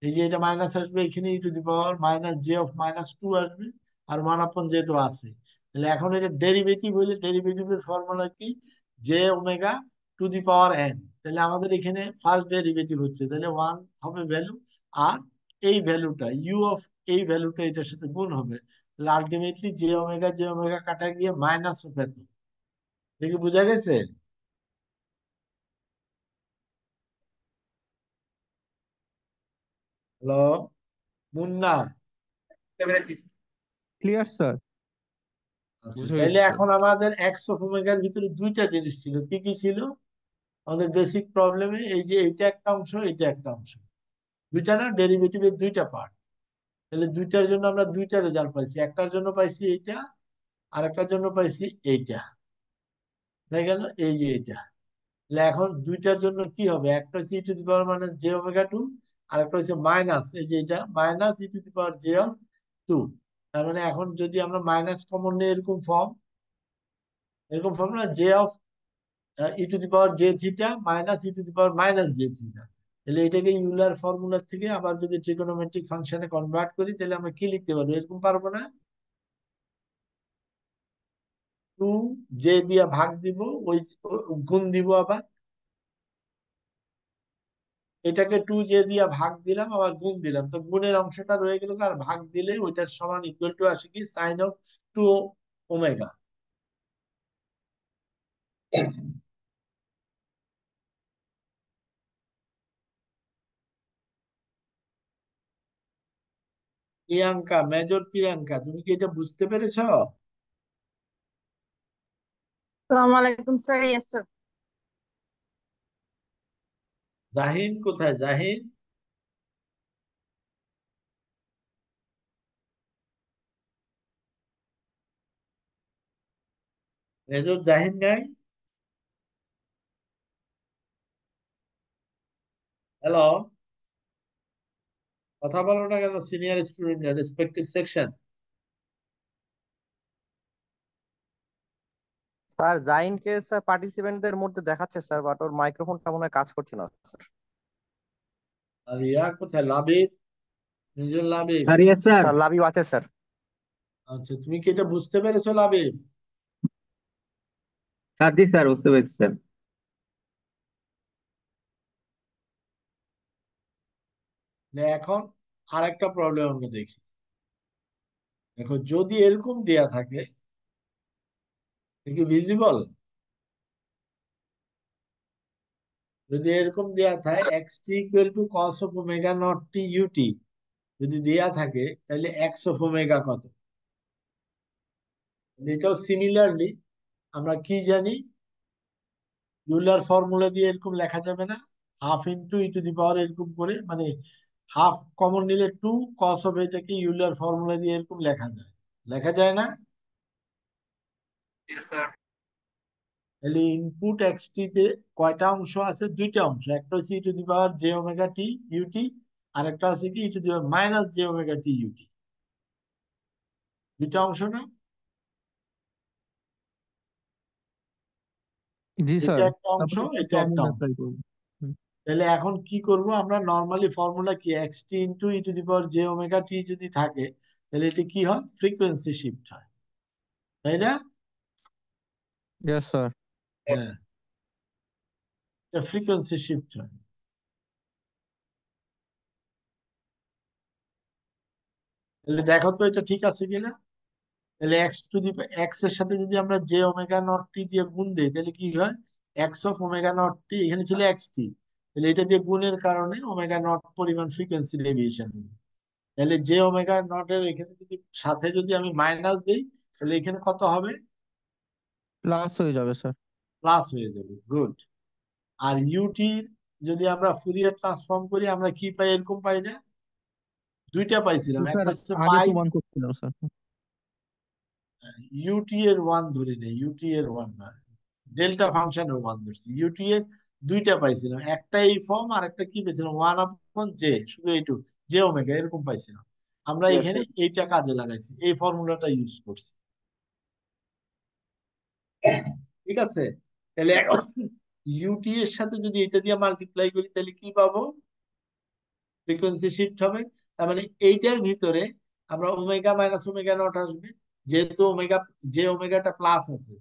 এই যে এটা মাইনাস আসবে, এখানে e⁻−j(-2) আসবে, আর 1/j তো আছে। তাহলে এখন এটা ডেরিভেটিভ হইলে ডেরিভেটিভের ফর্মুলা কি? j⍵n। তাহলে আমাদের এখানে ফার্স্ট ডেরিভেটিভ হচ্ছে, তাহলে 1 হবে ভ্যালু, আর এই ভ্যালুটা এই ভ্যালুটা এটার সাথে গুণ হবে। তাহলে আলটিমেটলি j⍵ কাটা গিয়ে মাইনাস হবে। তো দেখি বোঝা গেছে? হ্যালো মুন্না। Clear sir. আচ্ছা, বুঝে তাইলে গেছি স্যার। এখন আমাদের এক্স অফ ওমেগার ভিতরে দুইটা জিনিস ছিল, কি কি ছিল আমাদের বেসিক প্রবলেমে? এই যে এইটা একটা অংশ, এটা একটা অংশ, দুইটা না, ডেরিভেটিভের দুইটা পার্ট। তাহলে দুইটার জন্য আমরা দুইটা রেজাল্ট পাইছি, একটার জন্য পাইছি এইটা, আর একটার জন্য পাইছি এইটা। হয়ে গেল এই যে এইটা। তাহলে এখন দুইটার জন্য কি হবে? একটা হচ্ছে e⁻j⍵2, আর একটা হচ্ছে মাইনাস, এই যে এটা -e⁻j⁻2। তার মানে এখন যদি আমরা মাইনাস কমন নিই, এরকম ফর্ম না, e⁻j⁻θ -e⁻−j⁻, তাহলে এটাকে ইউলার ফর্মুলা থেকে আবার যদি ট্রিগোনোমেট্রিক ফাংশনে কনভার্ট করি তাহলে আমরা কি লিখতে পারবো? এরকম পারবো না? 2j দিয়ে ভাগ দিব, ওই গুণ দিব, আবার এটাকে 2j দিয়ে ভাগ দিলাম, আবার গুণ দিলাম, তো গুণের অংশটা রয়ে গেল, আর ভাগ দিলে ওইটার সমান ইকুয়াল টু আসে কি sin of 2 omega. Priyanka, major Priyanka, তুমি কি এটা বুঝতে পেরেছো? আসসালামু আলাইকুম স্যার। Yes sir. জাহিন কোথায়? জাহিন, মেজর জাহিন নাই? হ্যালো, কথা বলো না কেন senior student, respective section? Sir জাইনকে স্যার পার্টিসিপেন্টদের মধ্যে দেখাচ্ছে স্যার, বাট ওর মাইক্রোফোনটা মনে হয় কাজ করছে না স্যার। আর ইয়া কোথায়? লাবিব, নিজের Labib. Sir yes sir. Sir Labib আছে স্যার। আচ্ছা, তুমি কি এটা বুঝতে পেরেছো লাবিব? স্যার জি স্যার, বুঝতে পেরেছি স্যার। এখন আরেকটা প্রবলেম আমরা দেখি। দেখো, যদি এরকম দেয়া থাকে, কি ভিজিবল? যদি এরকম দেয়া থাকে x t = cos of ω0t ut, যদি দেয়া থাকে তাহলে x of ω কত? এটাও সিমিলারলি আমরা কি জানি, ইউলার ফর্মুলা দিয়ে এরকম লেখা যাবে না? হাফ ইন্টু e⁻, এরকম করে, মানে হাফ কমন নিলে 2 cos of এটাকে ইউলার ফর্মুলা দিয়ে এরকম লেখা যায়, লেখা যায় না? তাহলে ইনপুট xt তে কয়টা অংশ আছে? দুইটা অংশ, একটা হচ্ছে e⁻j⍵t ut, আর একটা আছে কি e⁻−j⍵t ut। দুইটা অংশ না? জি এটা স্যার। একটা অংশ, তারপরে একটা এটা একটা ফর্মুলা অংশ। অ্যাপ্লাই করবো। হুম। তাহলে এখন কি করব আমরা? নর্মালি ফর্মুলা কি, xt × e⁻j⍵t যদি থাকে তাহলে এটা কি হয়? ফ্রিকোয়েন্সি শিফট হয়। তাই না? Yes sir. হ্যাঁ, এটা ফ্রিকোয়েন্সি শিফট হয়। তাহলে দেখো তো এটা ঠিক আছে কিনা। তাহলে এক্স এর সাথে যদি আমরা জে ওমেগা নট টি দিয়ে গুণ দিই তাহলে কি হয়? এক্স অফ ওমেগা নট টি, এখানে ছিল এক্স টি, তাহলে এটা দিয়ে গুণের কারণে ওমেগা নট পরিমাণ ফ্রিকোয়েন্সি ডেভিয়েশন হবে। তাহলে জে ওমেগা নট এর এখানে যদি সাথে যদি আমি মাইনাস দিই তাহলে এখানে কত হবে? প্লাস হয়ে যাবে স্যার। প্লাস হয়ে যাবে। গুড। আর ইউটির যদি আমরা ফুরিয়ার ট্রান্সফর্ম করি আমরা কি পাই? এরকম পাই না? দুইটা পাইছিলাম, স্যার একটা হচ্ছে আগে পাই প্রমাণ করছিলাম স্যার। ইউটি এর ওয়ান ধরে নেই, ইউটি এর ওয়ান না, ডেল্টা ফাংশনের ওয়ান ধরছি। ইউটি এর দুইটা পাইছিলাম, একটা এই ফর্ম আর একটা কি পেয়েছিলাম, ওয়ান আপন জে, শুধু এইটু জে ওমেগা এরকম পাইছিলাম। আমরা Yes, এখানে sir. এইটা কাজে লাগাইছি, এই ফর্মুলাটা ইউজ করছি। ঠিক আছে? তাহলে ইউটি এর সাথে যদি এটা দিয়ে মাল্টিপ্লাই করি তাহলে কি পাবো? ফ্রিকোয়েন্সি শিফট হবে। তার মানে এইটার ভিতরে আমরা ওমেগা মাইনাস ওমেগা নট আসবে, যেহেতু ওমেগা যে ওমেগাটা প্লাস আছে,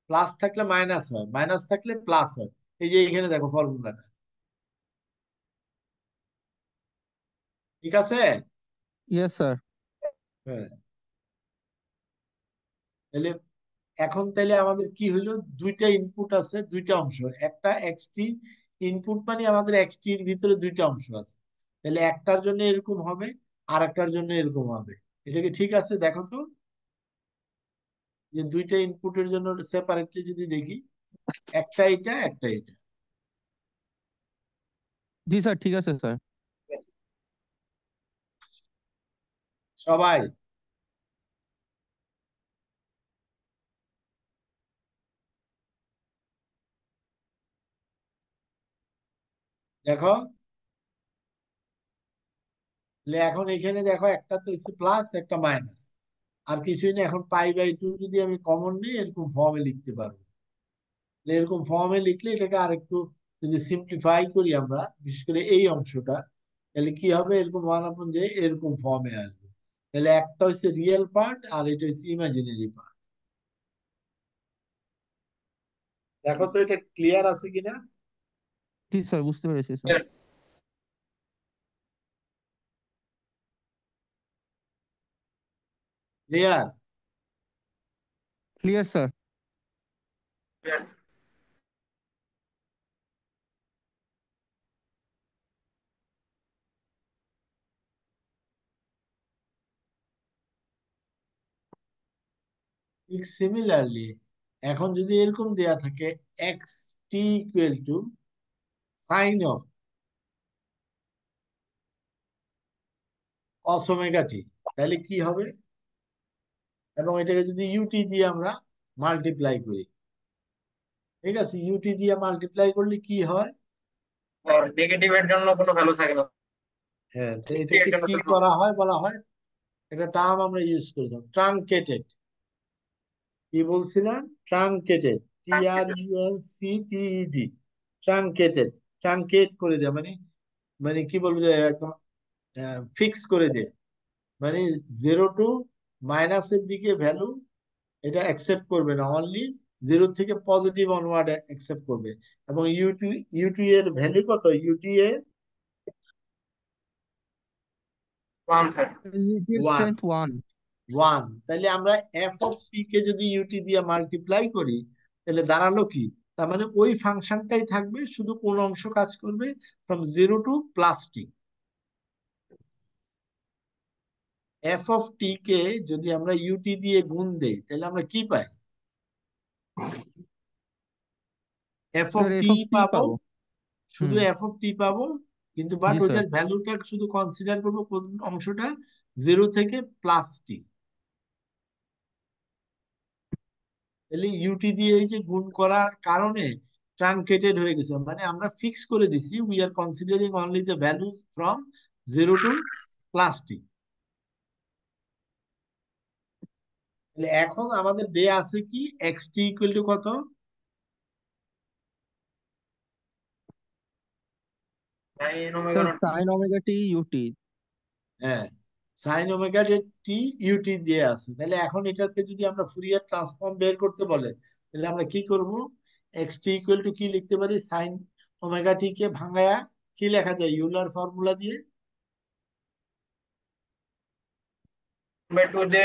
প্লাস থাকলে মাইনাস হয়, মাইনাস থাকলে প্লাস হয়। এই যে এখানে দেখো ফর্মুলাটা, ঠিক আছে? Yes sir. হ্যাঁ। তাহলে এখন তাহলে আমাদের কি হইলো? দুইটা ইনপুট আছে, দুইটা অংশ, একটা এক্সটি ইনপুট, মানে আমাদের এক্সটি এর ভিতরে দুইটা অংশ আছে। তাহলে একটার জন্য এরকম হবে আর একটার জন্য এরকম হবে। এটা কি ঠিক আছে? দেখো তো, যে দুইটা ইনপুটের জন্য সেপারেটলি যদি দেখি, একটা এটা একটা এটা। জি স্যার, ঠিক আছে স্যার। সবাই দেখো, তাহলে এখন এখানে দেখো একটা তো হচ্ছে প্লাস একটা মাইনাস, আর কিছুই না। এখন পাই বাই টু যদি আমি কমন নিই এরকম ফর্মে লিখতে পারবো। তাহলে এরকম ফর্মে লিখলে এটাকে আরেকটু যদি সিম্পলিফাই করি আমরা, বিশেষ করে এই অংশটা, তাহলে কি হবে? এরকম ওয়ান আপন যে এরকম ফর্মে আসবে। তাহলে একটা হচ্ছে রিয়েল পার্ট আর এটা হচ্ছে ইমাজিনারি পার্ট। দেখো তো এটা ক্লিয়ার আছে কিনা। জি স্যার, বুঝতে পেরেছি স্যার। ক্লিয়ার? Clear sir. ঠিক সিমিলারলি এখন যদি এরকম দেয়া থাকে x T equal to sine of cos omega t, তাহলে কি হবে? এবং এটাকে যদি ইউটি দিয়ে আমরা মাল্টিপ্লাই করি, ঠিক আছে? ইউটি দিয়ে মাল্টিপ্লাই করলে কি হয়? নেগেটিভের জন্য কোনো ভ্যালু থাকে না। হ্যাঁ, তো ফিফটি এর এটাকে জন্য কি শুধু করা হয়? বলা হয়, এটা টার্ম আমরা ইউজ করেছিলাম, ট্রাঙ্কেটেড। কি বলছিলাম? Truncated, T R U N C T E D, truncated. Truncate করে দেয় মানে, মানে কি বলবো, যে একদম ফিক্স করে দেয়, মানে জিরো টু মাইনাসের দিকে ভ্যালু এটা অ্যাকসেপ্ট করবে না, অনলি জিরো থেকে পজিটিভ অনওয়ার্ড অ্যাকসেপ্ট করবে। এবং ইউটি, ইউটি এর ভ্যালু কত? ইউটি এর ওয়ান স্যার। ইউটির ওয়ান। স্ট্রেংথ 1। ওয়ান। তাহলে আমরা এফ অফ পি কে যদি ইউটি দিয়ে মাল্টিপ্লাই করি তাহলে দাঁড়ালো কি? তার মানে ওই ফাংশনটাই থাকবে, শুধু কোন অংশ কাজ করবে? From zero to plus t. F of t কে যদি আমরা ইউটি দিয়ে গুণ দেই তাহলে আমরা কি পাই? F of sir f t of t পাবো, পাবো। শুধু হুম। এফ অফ টি পাবো। কিন্তু বাট জি স্যার। ওইটার ভ্যালুটা শুধু কনসিডার করবো কোন অংশটা? জিরো থেকে প্লাস টি। তাহলে ইউটি দিয়ে এই যে গুণ করার কারণে ট্রাঙ্কেটেড হয়ে গেছে, মানে আমরা ফিক্স করে দিছি we are considering only the value from zero to plus t. তাহলে এখন আমাদের দেয়া আছে কি? এক্স টি ইকুয়াল টু কত? Sine omega sir naught. Sine omega t u t. হ্যাঁ, সাইন ওমেগা টি ইউটি দিয়ে আছে, তাহলে এখন এটাকে যদি আমরা ফুরিয়ার ট্রান্সফর্ম বের করতে বলে, তাহলে আমরা কি করব? এক্স টি ইকুয়াল টু কি লিখতে পারি? সাইন ওমেগা টি কে ভাঙায়া কি লেখা যায় ইউলার ফর্মুলা দিয়ে? 1/2 যে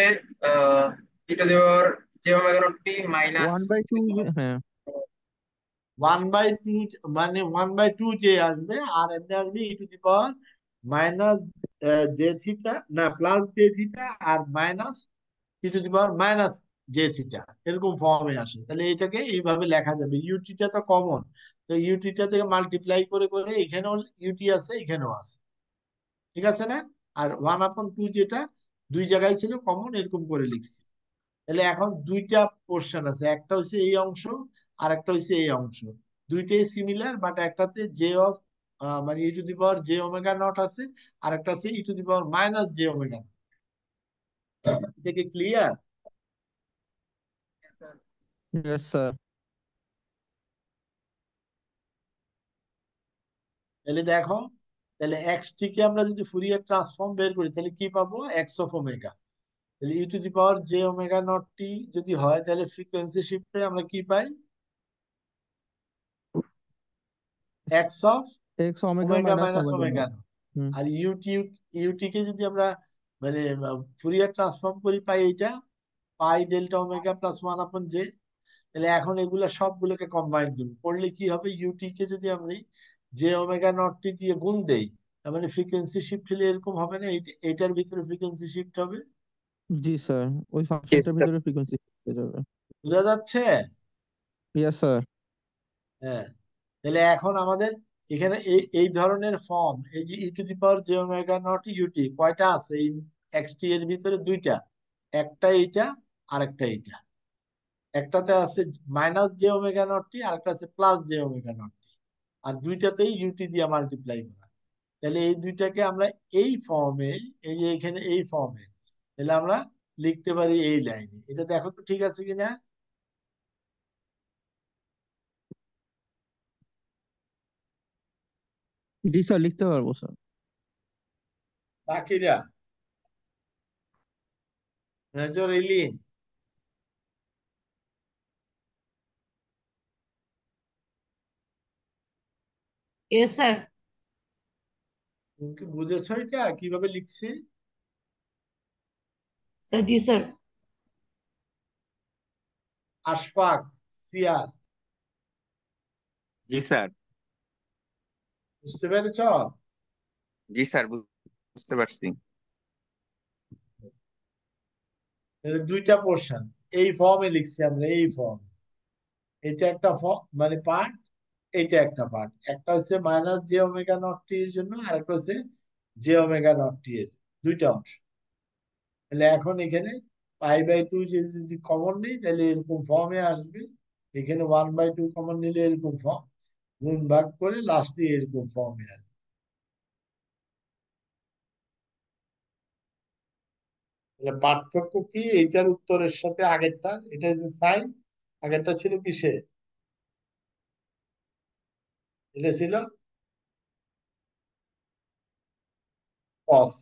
e to the power J omega not t minus 1/2 হ্যাঁ। 1/2 মানে 1/2 যে আসবে, আর এমনি আসবে e to the power minus J theta, না প্লাস জে থিটা, আর minus e to the power minus J theta, এরকম ফর্মে আসে। তাহলে এটাকে এইভাবে লেখা যাবে, ইউটিটা তো কমন, তো ইউটিটা থেকে মাল্টিপ্লাই করে করে এখানেও ইউটি আছে, এখানেও আছে, ঠিক আছে না? আর 1/2 যেটা দুই জায়গায় ছিল কমন, এরকম করে লিখছি। তাহলে এখন দুইটা পোর্শন আছে, একটা হচ্ছে এই অংশ আর একটা হচ্ছে এই অংশ, দুইটাই সিমিলার, বাট একটাতে জে অফ মানে e to the power J omega naught আছে, আর একটা আছে e to the power minus J omega. এটা কি ক্লিয়ার? Yes sir. তাহলে দেখো, তাহলে এক্স টি কে আমরা যদি ফুরিয়ার ট্রান্সফর্ম বের করি, তাহলে কি পাবো? X of omega. তাহলে e to the power J omega not t যদি হয়, তাহলে ফ্রিকোয়েন্সি শিফটে আমরা কি পাই? X of x omega omega minus minus omega omega. Naught. Hmm. আর ইউটি, ইউটি কে যদি আমরা মানে ফুরিয়ার ট্রান্সফর্ম করি, পাই এইটা পাই ডেল্টা ওমেগা প্লাস 1/j। তাহলে এখন এগুলা সবগুলোকে কম্বাইন করবো, করলে কি হবে? ইউটি কে যদি আমি জে ওমেগা নট টি দিয়ে গুণ দেই, তার মানে ফ্রিকোয়েন্সি শিফট হলে এরকম হবে না? এইটার ভিতরে ফ্রিকোয়েন্সি শিফট হবে। জি স্যার, ওই Yes, ফাংশনটার sir. ভিতরে ফ্রিকোয়েন্সি হয়ে যাবে। বোঝা যাচ্ছে? Yes sir. হ্যাঁ। তাহলে এখন আমাদের এখানে এই এই ধরনের ফর্ম, এই যে e to the power J omega naught u t কয়টা আছে এই এক্স টি এর ভিতরে? দুইটা, একটা এইটা আর একটা এইটা। একটাতে আছে minus J omega not t, আর একটা আছে plus J omega not t, আর দুইটাতেই ইউটি দিয়ে মাল্টিপ্লাই করা। তাহলে এই দুইটাকে আমরা এই ফর্মে, এই যে এখানে এই ফর্মে, তাহলে আমরা লিখতে পারি এই লাইনে। এটা দেখো তো ঠিক আছে কিনা? জি স্যার, লিখতে পারবো স্যার। বাকিরা মেজর এলিন, Yes, sir. তুমি কি বুঝেছো এটা কিভাবে লিখছি? Sir, जी sir. আশফাক, সিয়ার, জি স্যার। বুঝতে পেরেছ? জি স্যার, বুঝতে পারছি। তাহলে দুইটা পোর্শন এই ফর্মে লিখছি আমরা, এই ফর্ম। এটা একটা মানে পার্ট, এটা একটা পার্ট, একটা হচ্ছে মাইনাস জে ওমেগা নট টি এর জন্য, আর একটা হচ্ছে জে ওমেগা নট টি এর, দুইটা অংশ। তাহলে এখন এখানে পাই/2 যদি কমন নেই, তাহলে এরকম ফর্মে আসবে। এখানে 1/2 কমন নিলে এরকম ফর্ম, গুণ ভাগ করে লাস্টে এরকম ফর্মে আসবে। তাহলে পার্থক্য কি এইটার উত্তরের সাথে আগেরটা? এটা হচ্ছে সাইন, আগেরটা ছিল কিসে? এটা ছিল কস।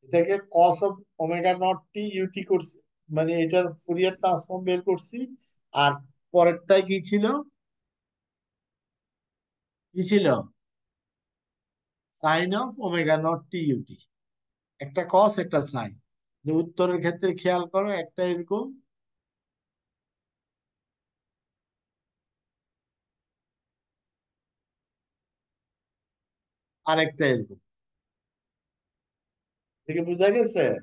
এটাকে cos of omega not T UT করছি, মানে এটার ফুরিয়ার ট্রান্সফর্ম বের করছি। আর পরেরটাই কি ছিল? কি ছিল? Sine of omega not T UT. একটা কস একটা সাইন। উত্তরের ক্ষেত্রে খেয়াল করো, একটা এরকম, আরেকটা এরকম। থেকে বোঝা গেছে? Sir.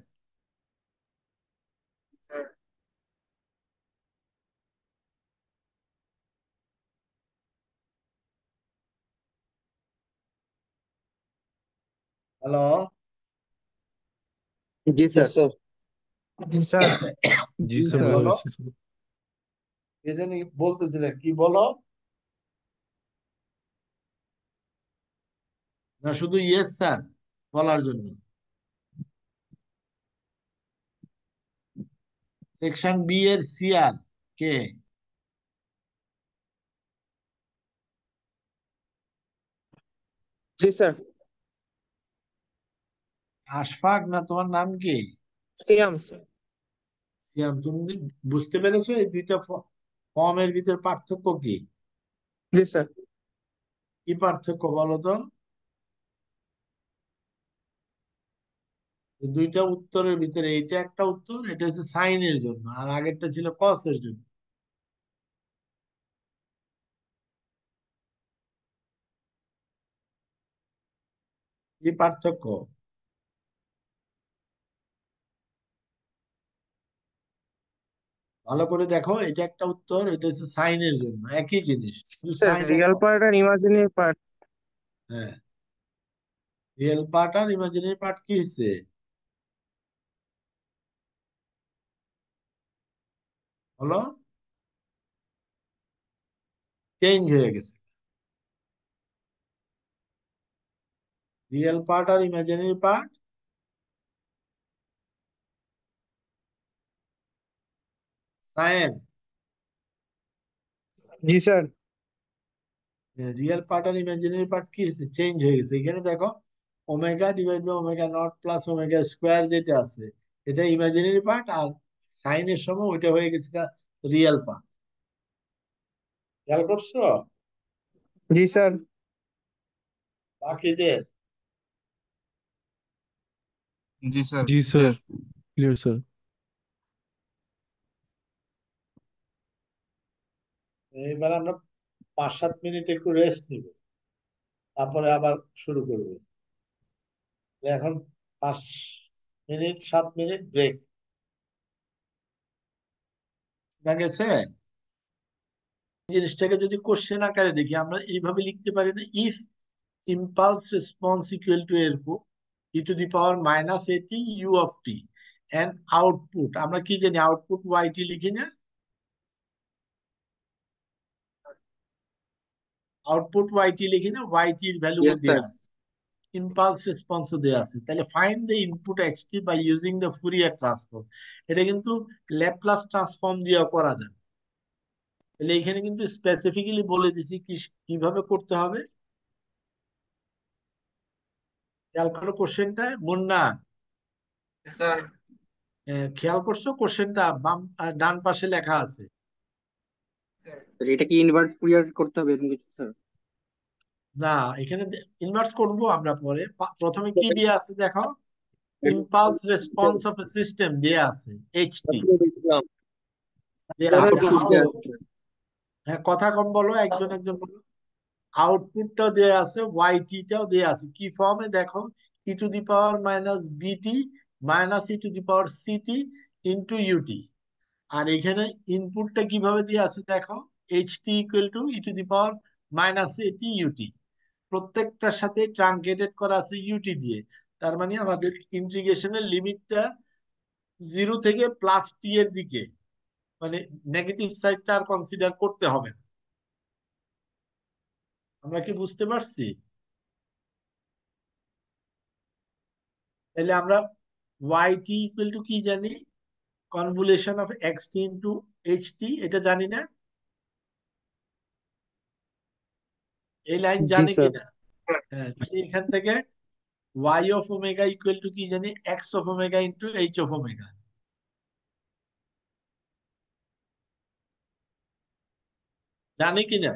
হ্যালো? জি Yes, স্যার। sir. জি স্যার। জি জি স্যার, স্যার। বলো, বুঝেছি স্যার। কি জানি বলতেছিলে, কি বলো? না শুধু ইয়েস স্যার বলার জন্য? সেকশন বি এর সিআর কে? জি স্যার। আশফাক, না তোমার নাম কি? সিয়াম স্যার। সিয়াম, তুমি বুঝতে পেরেছো এই দুইটা ফর্মের ভিতর পার্থক্য কি? জি স্যার। কি পার্থক্য বলো তো? দুইটা উত্তরের ভিতরে এটা একটা উত্তর, এটা হচ্ছে সাইনের জন্য, আর আগেরটা ছিল কসের জন্য। কি পার্থক্য? ভালো করে দেখো, এটা একটা উত্তর, এটা হচ্ছে সাইনের জন্য, একই জিনিস, শুধু স্যার সাইন। রিয়েল পার্ট আর ইমাজিনারি পার্ট। হ্যাঁ, রিয়েল পার্ট আর ইমাজিনারি পার্ট কি হচ্ছে? হলো, চেঞ্জ হয়ে গেছে। রিয়েল পার্ট আর ইমাজিনারি পার্ট সাইন। জি স্যার। রিয়েল পার্ট আর ইমাজিনারি পার্ট কি হয়েছে? চেঞ্জ হয়ে গেছে। এখানে দেখো, omega divide by omega not plus omega square যেটা আছে, এটা ইমাজিনারি পার্ট, আর সাইনের সময় ওইটা হয়ে গেছে রিয়েল পার্ট। খেয়াল করছো? জি স্যার। বাকিদের জি স্যার। জি স্যার, ক্লিয়ার স্যার। এবার আমরা 5-7 মিনিট একটু রেস্ট নিব, তারপরে আবার শুরু করব। এখন 5 মিনিট 7 মিনিট ব্রেক। ঠিক আছে? জিনিসটাকে যদি কোশ্চেন আকারে দেখি, আমরা এইভাবে লিখতে পারি না, if impulse response equal to এরকম e to the power minus at u of t and output, আমরা কি জানি আউটপুট yt লিখি না? আউটপুট yt লিখি না? yt এর ভ্যালু ইয়েস দেয়া স্যার। আছে, ইম্পালস রেসপন্সও দেয়া আছে। তাহলে find the input xt by using the Fourier transform. এটা কিন্তু ল্যাপ্লাস ট্রান্সফর্ম দিয়ে করা যায়। তাহলে এখানে কিন্তু স্পেসিফিক্যালি বলে দিছি কিভাবে করতে হবে। খেয়াল করো কোশ্চেনটা, মুন্না, স্যার খেয়াল করছো কোশ্চেনটা? বাম ডান পাশে লেখা আছে। এটা কি ইনভার্স ফুরিয়ার করতে হবে এরকম কিছু স্যার? না, এখানে ইনভার্স করবো আমরা পরে। প্রথমে কি দিয়ে আছে দেখো, impulse response of a system দিয়ে আছে, এইচটি দিয়ে আছে। হ্যাঁ, কথা কম বলো, একজন একজন বলো। আউটপুটটাও দেয়া আছে, ওয়াইটি টাও দেয়া আছে, কি ফর্মে দেখো, e to the power minus b t minus e to the power c t into u t. আর এখানে ইনপুটটা কিভাবে দিয়ে আছে দেখো, h t equal to e to the power minus a t u t, প্রত্যেকটার সাথে ট্রাঙ্কেটেড করা আছে ইউটি দিয়ে। তার মানে আমাদের ইন্টিগ্রেশনের লিমিটটা 0 থেকে +t এর দিকে, মানে নেগেটিভ সাইডটা আর কনসিডার করতে হবে না। আমরা কি বুঝতে পারছি? তাহলে আমরা yt ইকুয়াল টু কি জানি, convolution of xt into HT, এটা জানি না? এই লাইন জি জানে স্যার। কিনা? হ্যাঁ, তাহলে এখান থেকে y of omega equal to কি জানি, x of omega into h of omega. জানি কিনা?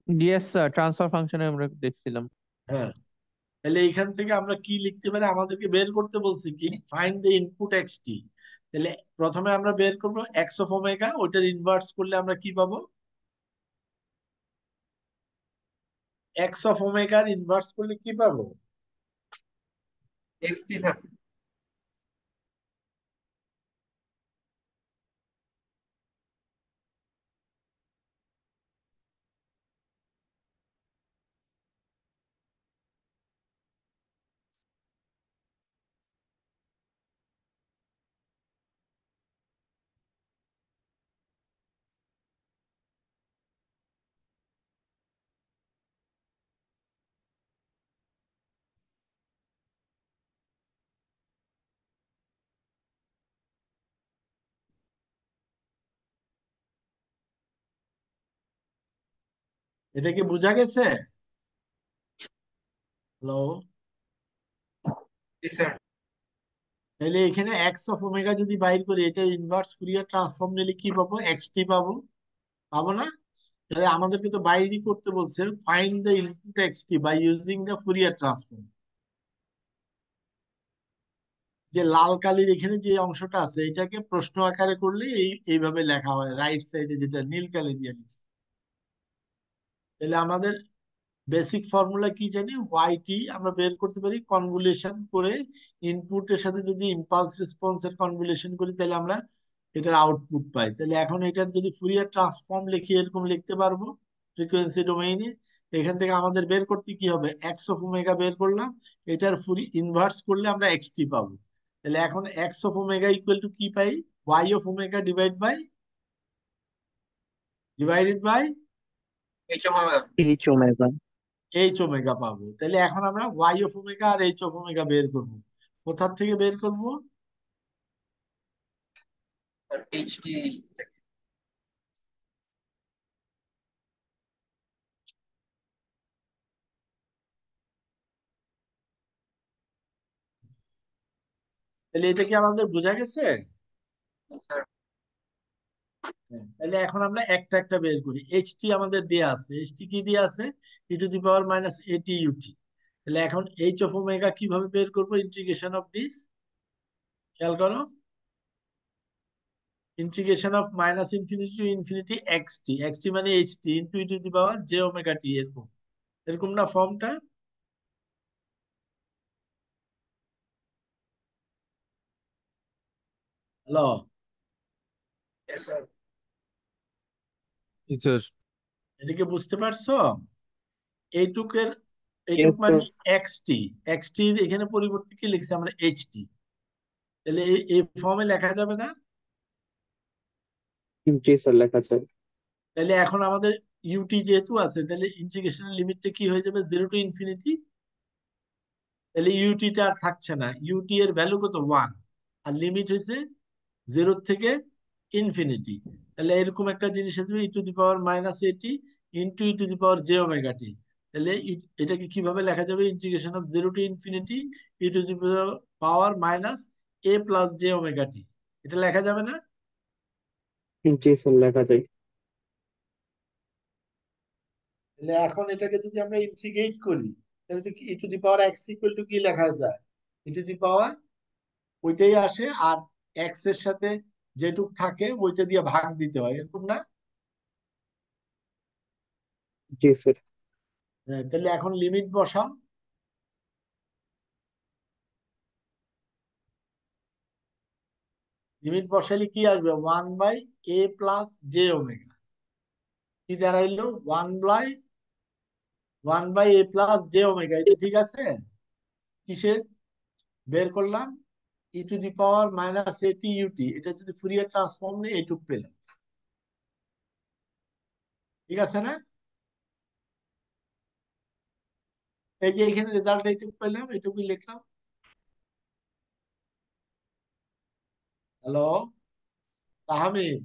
ইয়েস স্যার, ট্রান্সফার ফাংশনে আমরা দেখছিলাম। হ্যাঁ, তাহলে এখান থেকে আমরা কি লিখতে পারি? আমাদেরকে বের করতে বলছি কি, ফাইন্ড দ্য ইনপুট xt। তাহলে প্রথমে আমরা বের করবো এক্স অফ ওমেগা, ওইটার ইনভার্স করলে আমরা কি পাবো? এক্স অফ ওমেগার ইনভার্স করলে কি পাবো? XT sir. এটা কি বোঝা গেছে? হ্যালো? জি স্যার। তাহলে এখানে এক্স অফ ওমেগা যদি বাইর করি, এটা ইনভার্স ফুরিয়ার ট্রান্সফর্ম নিলে কি পাবো? এক্স টি পাবো, পাবো না? তাহলে আমাদেরকে তো বাইরই করতে বলছে, find the input X T by using the Fourier transform. যে লাল কালির এখানে যে অংশটা আছে, এটাকে প্রশ্ন আকারে করলে এইভাবে লেখা হয়, রাইট সাইডে যেটা নীল কালি দিয়ে লিখছে। তাহলে আমাদের বেসিক ফর্মুলা কি জানি? ওয়াইটি আমরা বের করতে পারি কনভলিউশন করে। ইনপুটের সাথে যদি ইম্পালস রেসপন্সের কনভলিউশন করি, তাহলে আমরা এটার আউটপুট পাই। তাহলে এখন এটার যদি ফুরিয়ার ট্রান্সফর্ম লিখি, এরকম লিখতে পারবো ফ্রিকোয়েন্সি ডোমেইনে। এখান থেকে আমাদের বের করতে কি হবে? এক্স অফ ওমেগা বের করলাম, এটার ফুরি ইনভার্স করলে আমরা এক্স টি পাবো। তাহলে এখন x of omega equal to কি পাই? Y of omega divided by h omega. H omega. H omega পাবো। তাহলে এখন আমরা ওয়াই অফ ওমেগা আর এইচ অফ ওমেগা বের করব। কোথা থেকে বের করব? H t. তাহলে এটা কি আমাদের বোঝা গেছে? স্যার। হ্যাঁ, তাহলে এখন আমরা একটা একটা বের করি। এইচ টি আমাদের দেয়া আছে, এইচ টি কি দেয়া আছে? E to the power minus a t UT. তাহলে এখন এইচ অফ ওমেগা কিভাবে বের করবো? ইন্টিগ্রেশন অফ দিস, খেয়াল করো, integration of minus infinity to infinity x t মানে h t into E to the power J omega t. এরকম এরকম না ফর্মটা? Hello, Yes, sir. জি স্যার। এটাকে বুঝতে পারছো? এইটুকের এইটুক ইয়েস মানে স্যার। এক্স টির এখানে পরিবর্তে কি লিখছি আমরা? H t. তাহলে এই ফর্মে লেখা যাবে না? জি স্যার, লেখা যায়। তাহলে এখন আমাদের ইউটি যেহেতু আছে, তাহলে ইন্টিগ্রেশনের লিমিটটা কি হয়ে যাবে? Zero to infinity. তাহলে ইউটিটা আর থাকছে না, ইউটি এর ভ্যালু কত? ওয়ান। আর লিমিট হয়েছে জিরো থেকে ইনফিনিটি। তাহলে এরকম একটা জিনিস আসবে, e to the power minus a t into E to the power J omega t. তাহলে এটাকে কিভাবে লেখা যাবে? Integration of zero to infinity e to the power minus a plus J omega টি। এটা লেখা যাবে না? জি স্যার, লেখা যায়। তাহলে এখন এটাকে যদি আমরা ইন্টিগ্রেট করি, তাহলে তো e to the power x equal to কি লেখা যায়? ই টু দি পাওয়ার ওইটাই আসে, আর এক্স এর সাথে যেটুক থাকে ওইটা দিয়ে ভাগ দিতে হয়, এরকম না? জি স্যার। হ্যাঁ, তাহলে এখন লিমিট বসাও। লিমিট বসাইলে কি আসবে? One by a plus J omega. কি দাঁড়াইলো? One by a plus J omega. এটা ঠিক আছে? কিসের বের করলাম? E to the power minus a t u t. এটা যদি ফুরিয়ার ট্রান্সফর্ম নেই, এইটুক পেলাম। ঠিক আছে না? এই যে এখানে রেজাল্ট এইটুক পেলাম, এইটুকুই লিখলাম। হ্যালো তাহমিদ?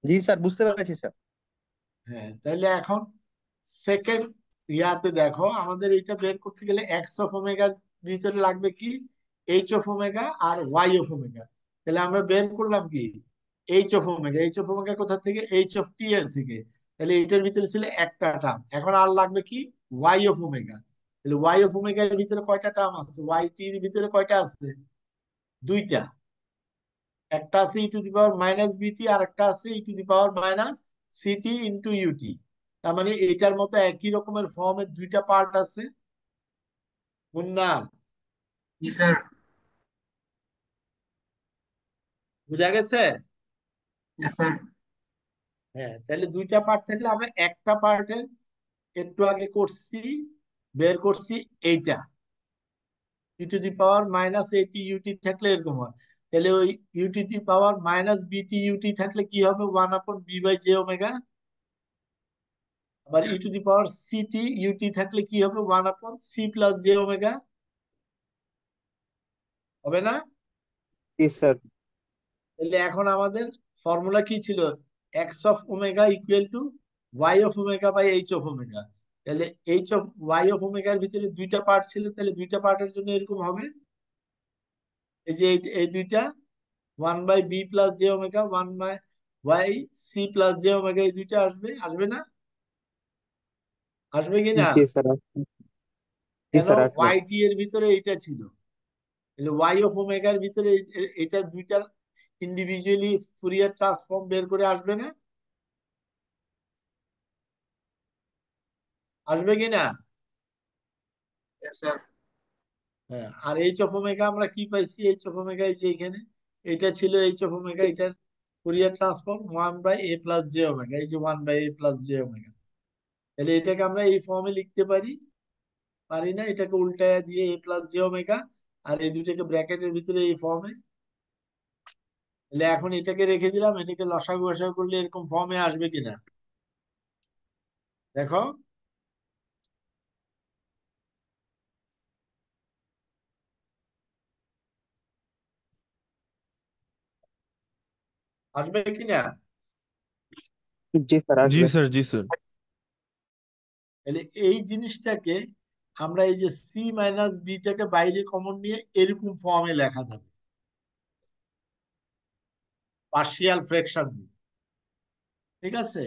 জি স্যার, বুঝতে পেরেছি স্যার। হ্যাঁ, তাহলে এখন সেকেন্ড ইয়াতে দেখো, আমাদের এটা বের করতে গেলে এক্স অফ ওমেগার ভিতরে লাগবে কি? এইচ অফ ওমেগা আর ওয়াই অফ ওমেগা। তাহলে আমরা বের করলাম কি? H of omega. H of omega কোথা থেকে? এইচ অফ টি এর থেকে। তাহলে এটার ভিতরে ছিল একটা টার্ম, এখন আর লাগবে কি? Y of omega. তাহলে ওয়াই অফ ওমেগার ভিতরে কয়টা টার্ম আছে? ওয়াই টি এর ভিতরে কয়টা আছে? দুইটা। একটা আছে e to the power minus বিটি, আর একটা আছে e to the power minus c t into u t. তার মানে এইটার মতো একই রকমের ফর্মের দুইটা পার্ট আছে। মুন্না, জি স্যার। বুঝা গেছে? Yes, sir. হ্যাঁ, তাহলে দুইটা পার্ট থাকলে আমরা একটা পার্টের একটু আগে করছি, বের করছি এইটা, e to the power minus a t u t থাকলে এরকম হয়। তাহলে ওই u to the power minus বিটি ইউটি থাকলে কি হবে? One upon B by j omega. আবার e to the power c t u t থাকলে কি হবে? One upon C plus J omega. হবে না? জি স্যার। তাহলে এখন আমাদের ফর্মুলা কি ছিল? X of omega equal to Y of omega by H of omega. তাহলে এইচ অফ ওয়াই অফ ওমেগার ভিতরে দুইটা পার্ট ছিল, তাহলে দুইটা পার্টের জন্য এরকম হবে। এই যে এই দুইটা 1/b plus J omega, 1/y C plus J omega, এই দুইটা আসবে, আসবে না? আসবে কি না? জি স্যার আসবে। জি কেন? স্যার আসবে। ওয়াই টি এর ভিতরে এইটা ছিল, তাহলে ওয়াই অফ ওমেগার ভিতরে এটা দুইটা ইন্ডিভিজুয়ালি ফুরিয়ার ট্রান্সফর্ম বের করে আসবে না? আসবে কি না? Yes, sir. হ্যাঁ। আর এইচ অফ ওমেগা আমরা কি পাইছি? এইচ অফ ওমেগা এই যে এখানে এটা ছিল এইচ অফ ওমেগা, এটার Fourier transform 1/a plus J omega, এই যে 1/a প্লাস জে ওমেগা। তাহলে এটাকে আমরা এই ফর্মে লিখতে পারি, পারি না? এটাকে উল্টায় দিয়ে এ প্লাস জে ওমেগা, আর এই দুইটাকে ব্র্যাকেটের ভিতরে এই ফর্মে। তাহলে এখন এটাকে রেখে দিলাম, এটাকে লসাগু গসাগু করলে এরকম ফর্মে আসবে কিনা দেখো। আসবে কিনা? জি স্যার जी আসবে। सर जी सर। তাহলে এই জিনিসটাকে আমরা এই যে সি মাইনাস বিটাকে বাইরে কমন নিয়ে এরকম ফর্মে লেখা যাবে, পার্শিয়াল ফ্র্যাকশন দিয়ে। ঠিক আছে?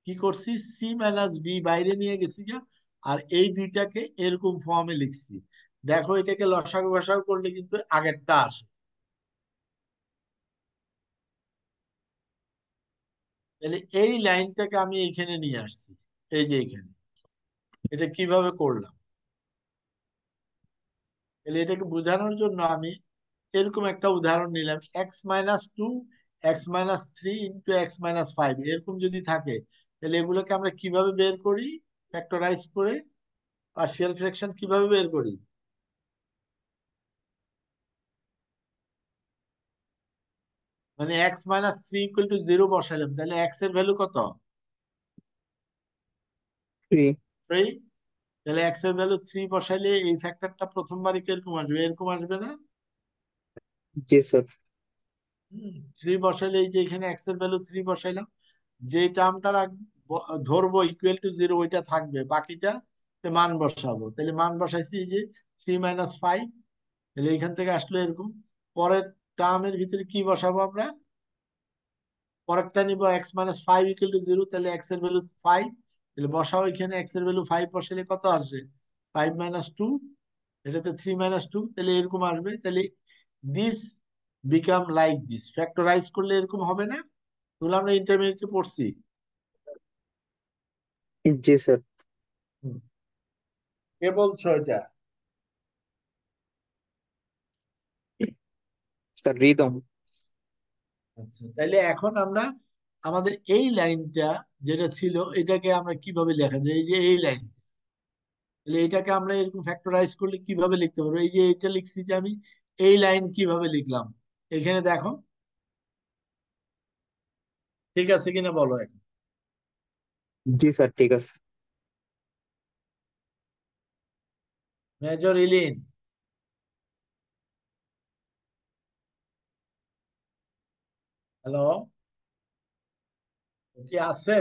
কি করছি? সি মাইনাস বি বাইরে নিয়ে গেছি গা, আর এই দুইটাকে এরকম ফর্মে লিখছি। দেখো এটাকে লসাগু গসাগু করলে কিন্তু আগেরটা আসে। তাহলে এই লাইনটাকে আমি এইখানে নিয়ে আসছি, এই যে এখানে। এটা কিভাবে করলাম? তাহলে এটাকে বোঝানোর জন্য আমি এরকম একটা উদাহরণ নিলাম, x-2 x-3 ইন্টু x-5 এরকম যদি থাকে, তাহলে এগুলোকে আমরা কিভাবে বের করি? ফ্যাক্টরাইজ করে পার্শিয়াল ফ্র্যাকশন কিভাবে বের করি? মানে x-3 ইকুয়াল টু 0 বসাইলাম, তাহলে x এর ভ্যালু কত? 3। 3। তাহলে x এর ভ্যালু 3 বসাইলে এই ফ্যাক্টরটা প্রথমবারই কিরকম আসবে? এরকম আসবে না? জি স্যার। 3 বসাইলে এই যে এখানে x এর ভ্যালু 3 বসাইলাম, যে টার্মটা ধরবো ইকুয়াল টু 0 ওইটা থাকবে, বাকিটা মান বসাবো। তাহলে মান বসাইছি এই যে 3-5, তাহলে এখান থেকে আসলো এরকম। পরের টার্মের ভিতরে কি বসাবো আমরা? পরেরটা নিব x-5 ইকুয়াল টু 0, তাহলে x এর ভ্যালু 5, তাহলে বসাও এখানে x এর ভ্যালু 5 বসালে কত আসবে? 5-2, এটাতে 3-2, তাহলে এরকম আসবে। তাহলে this become like this, factorise করলে এরকম হবে না? এগুলো আমরা ইন্টারমিডিয়েটে পড়ছি। জি স্যার। হুম। কে বলছো এটা? Sir rhythm. আচ্ছা, তাইলে এখন আমরা আমাদের এই লাইনটা যেটা ছিল এটাকে আমরা কিভাবে লেখা যায়? এই যে এই লাইন, তাহলে এটাকে আমরা এরকম ফ্যাক্টরাইজ করলে কিভাবে লিখতে পারবো? এই যে এটা লিখছি যে আমি, এই লাইন কিভাবে লিখলাম এখানে দেখো, ঠিক আছে কিনা বলো এখন। জি স্যার ঠিক আছে। মেজর ইলিন, হ্যালো, কি আছে?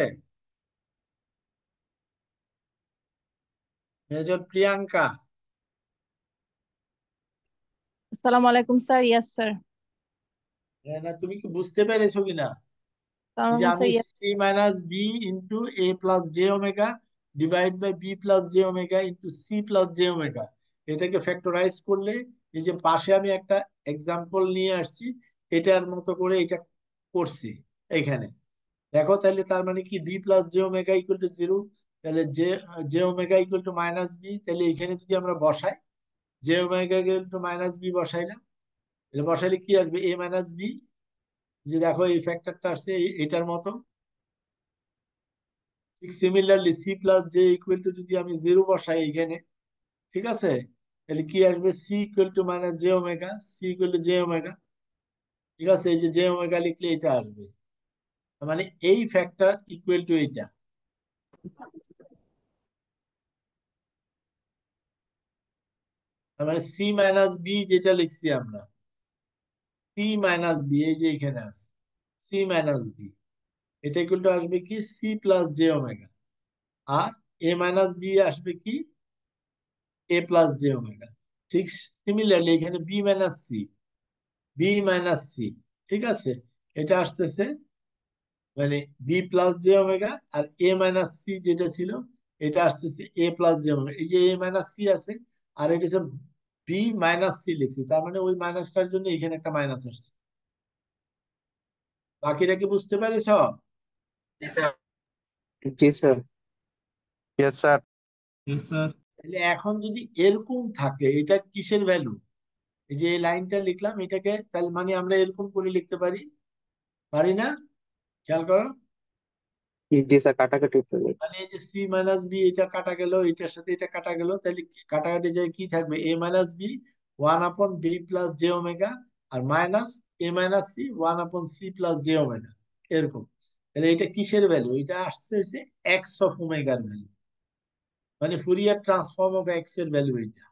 মেজর প্রিয়াঙ্কা, আসসালামু আলাইকুম স্যার। Yes sir. হ্যাঁ, না তুমি কি বুঝতে পেরেছো কিনা? এই যে আসসালামু আমি sir. Yes. C minus B into A plus J omega divide by B plus J omega into C plus J omega, এটাকে ফ্যাক্টরাইজ করলে এই যে পাশে আমি একটা এক্সাম্পল নিয়ে আসছি, এটার মতো করে এটা করছি এখানে। দেখো তাহলে তার মানে কি, b plus J omega equal to 0, তাহলে j j omega equal to minus b, তাহলে এখানে যদি আমরা বসাই j omega equal to minus b বসাইলাম, তাহলে বসাইলে কি আসবে? A minus b. যে দেখো এই ফ্যাক্টরটা আসছে এটার মতো। ঠিক similarly c plus j equal to যদি আমি 0 বসাই এখানে, ঠিক আছে, তাহলে কি আসবে? C equal to minus J omega, C equal to J omega. ঠিক আছে, এই যে জে ওমেগা লিখলে এটা আসবে, তার মানে এই ফ্যাক্টর ইকুয়াল টু এইটা। তার মানে সি মাইনাস বি যেটা লিখছি আমরা, সি মাইনাস বি এই যে এখানে আছে, সি মাইনাস বি, এটা ইকুয়াল টু আসবে কি? C plus J omega. আর এ মাইনাস বি আসবে কি এ প্লাস জে ওমেগা। ঠিক সিমিলারলি এখানে b minus c, b minus c, ঠিক আছে, এটা আসতেছে মানে বি প্লাস জে ওমেগা, আর এ মাইনাস সি যেটা ছিল এটা আসতেছে এ প্লাস জে ওমেগা। এই যে এ মাইনাস সি আছে আর এটা হচ্ছে বি মাইনাস সি লিখছি, তার মানে ওই মাইনাসটার জন্য এখানে একটা মাইনাস আসছে। বাকিটা কি বুঝতে পেরেছ? জি স্যার। জি sir. Yes sir. Yes, sir. তাহলে এখন যদি এরকম থাকে এটা কিসের ভ্যালু? এই যে এই লাইনটা লিখলাম এটাকে, তাহলে মানে আমরা এরকম করে লিখতে পারি, পারি না? খেয়াল করো, জি স্যার, কাটাকাটি হতে হবে। মানে এই যে সি মাইনাস বি এটা কাটা গেল, এটার সাথে এটা কাটা গেল, তাহলে কাটাকাটি যায় কি থাকবে? A minus b one upon b plus J omega, আর minus a minus c one upon C plus J omega, এরকম। তাহলে এটা কিসের ভ্যালু? এটা আসছে হচ্ছে এক্স অফ ওমেগার ভ্যালু, মানে ফুরিয়ার ট্রান্সফর্ম অফ এক্স এর ভ্যালু এইটা,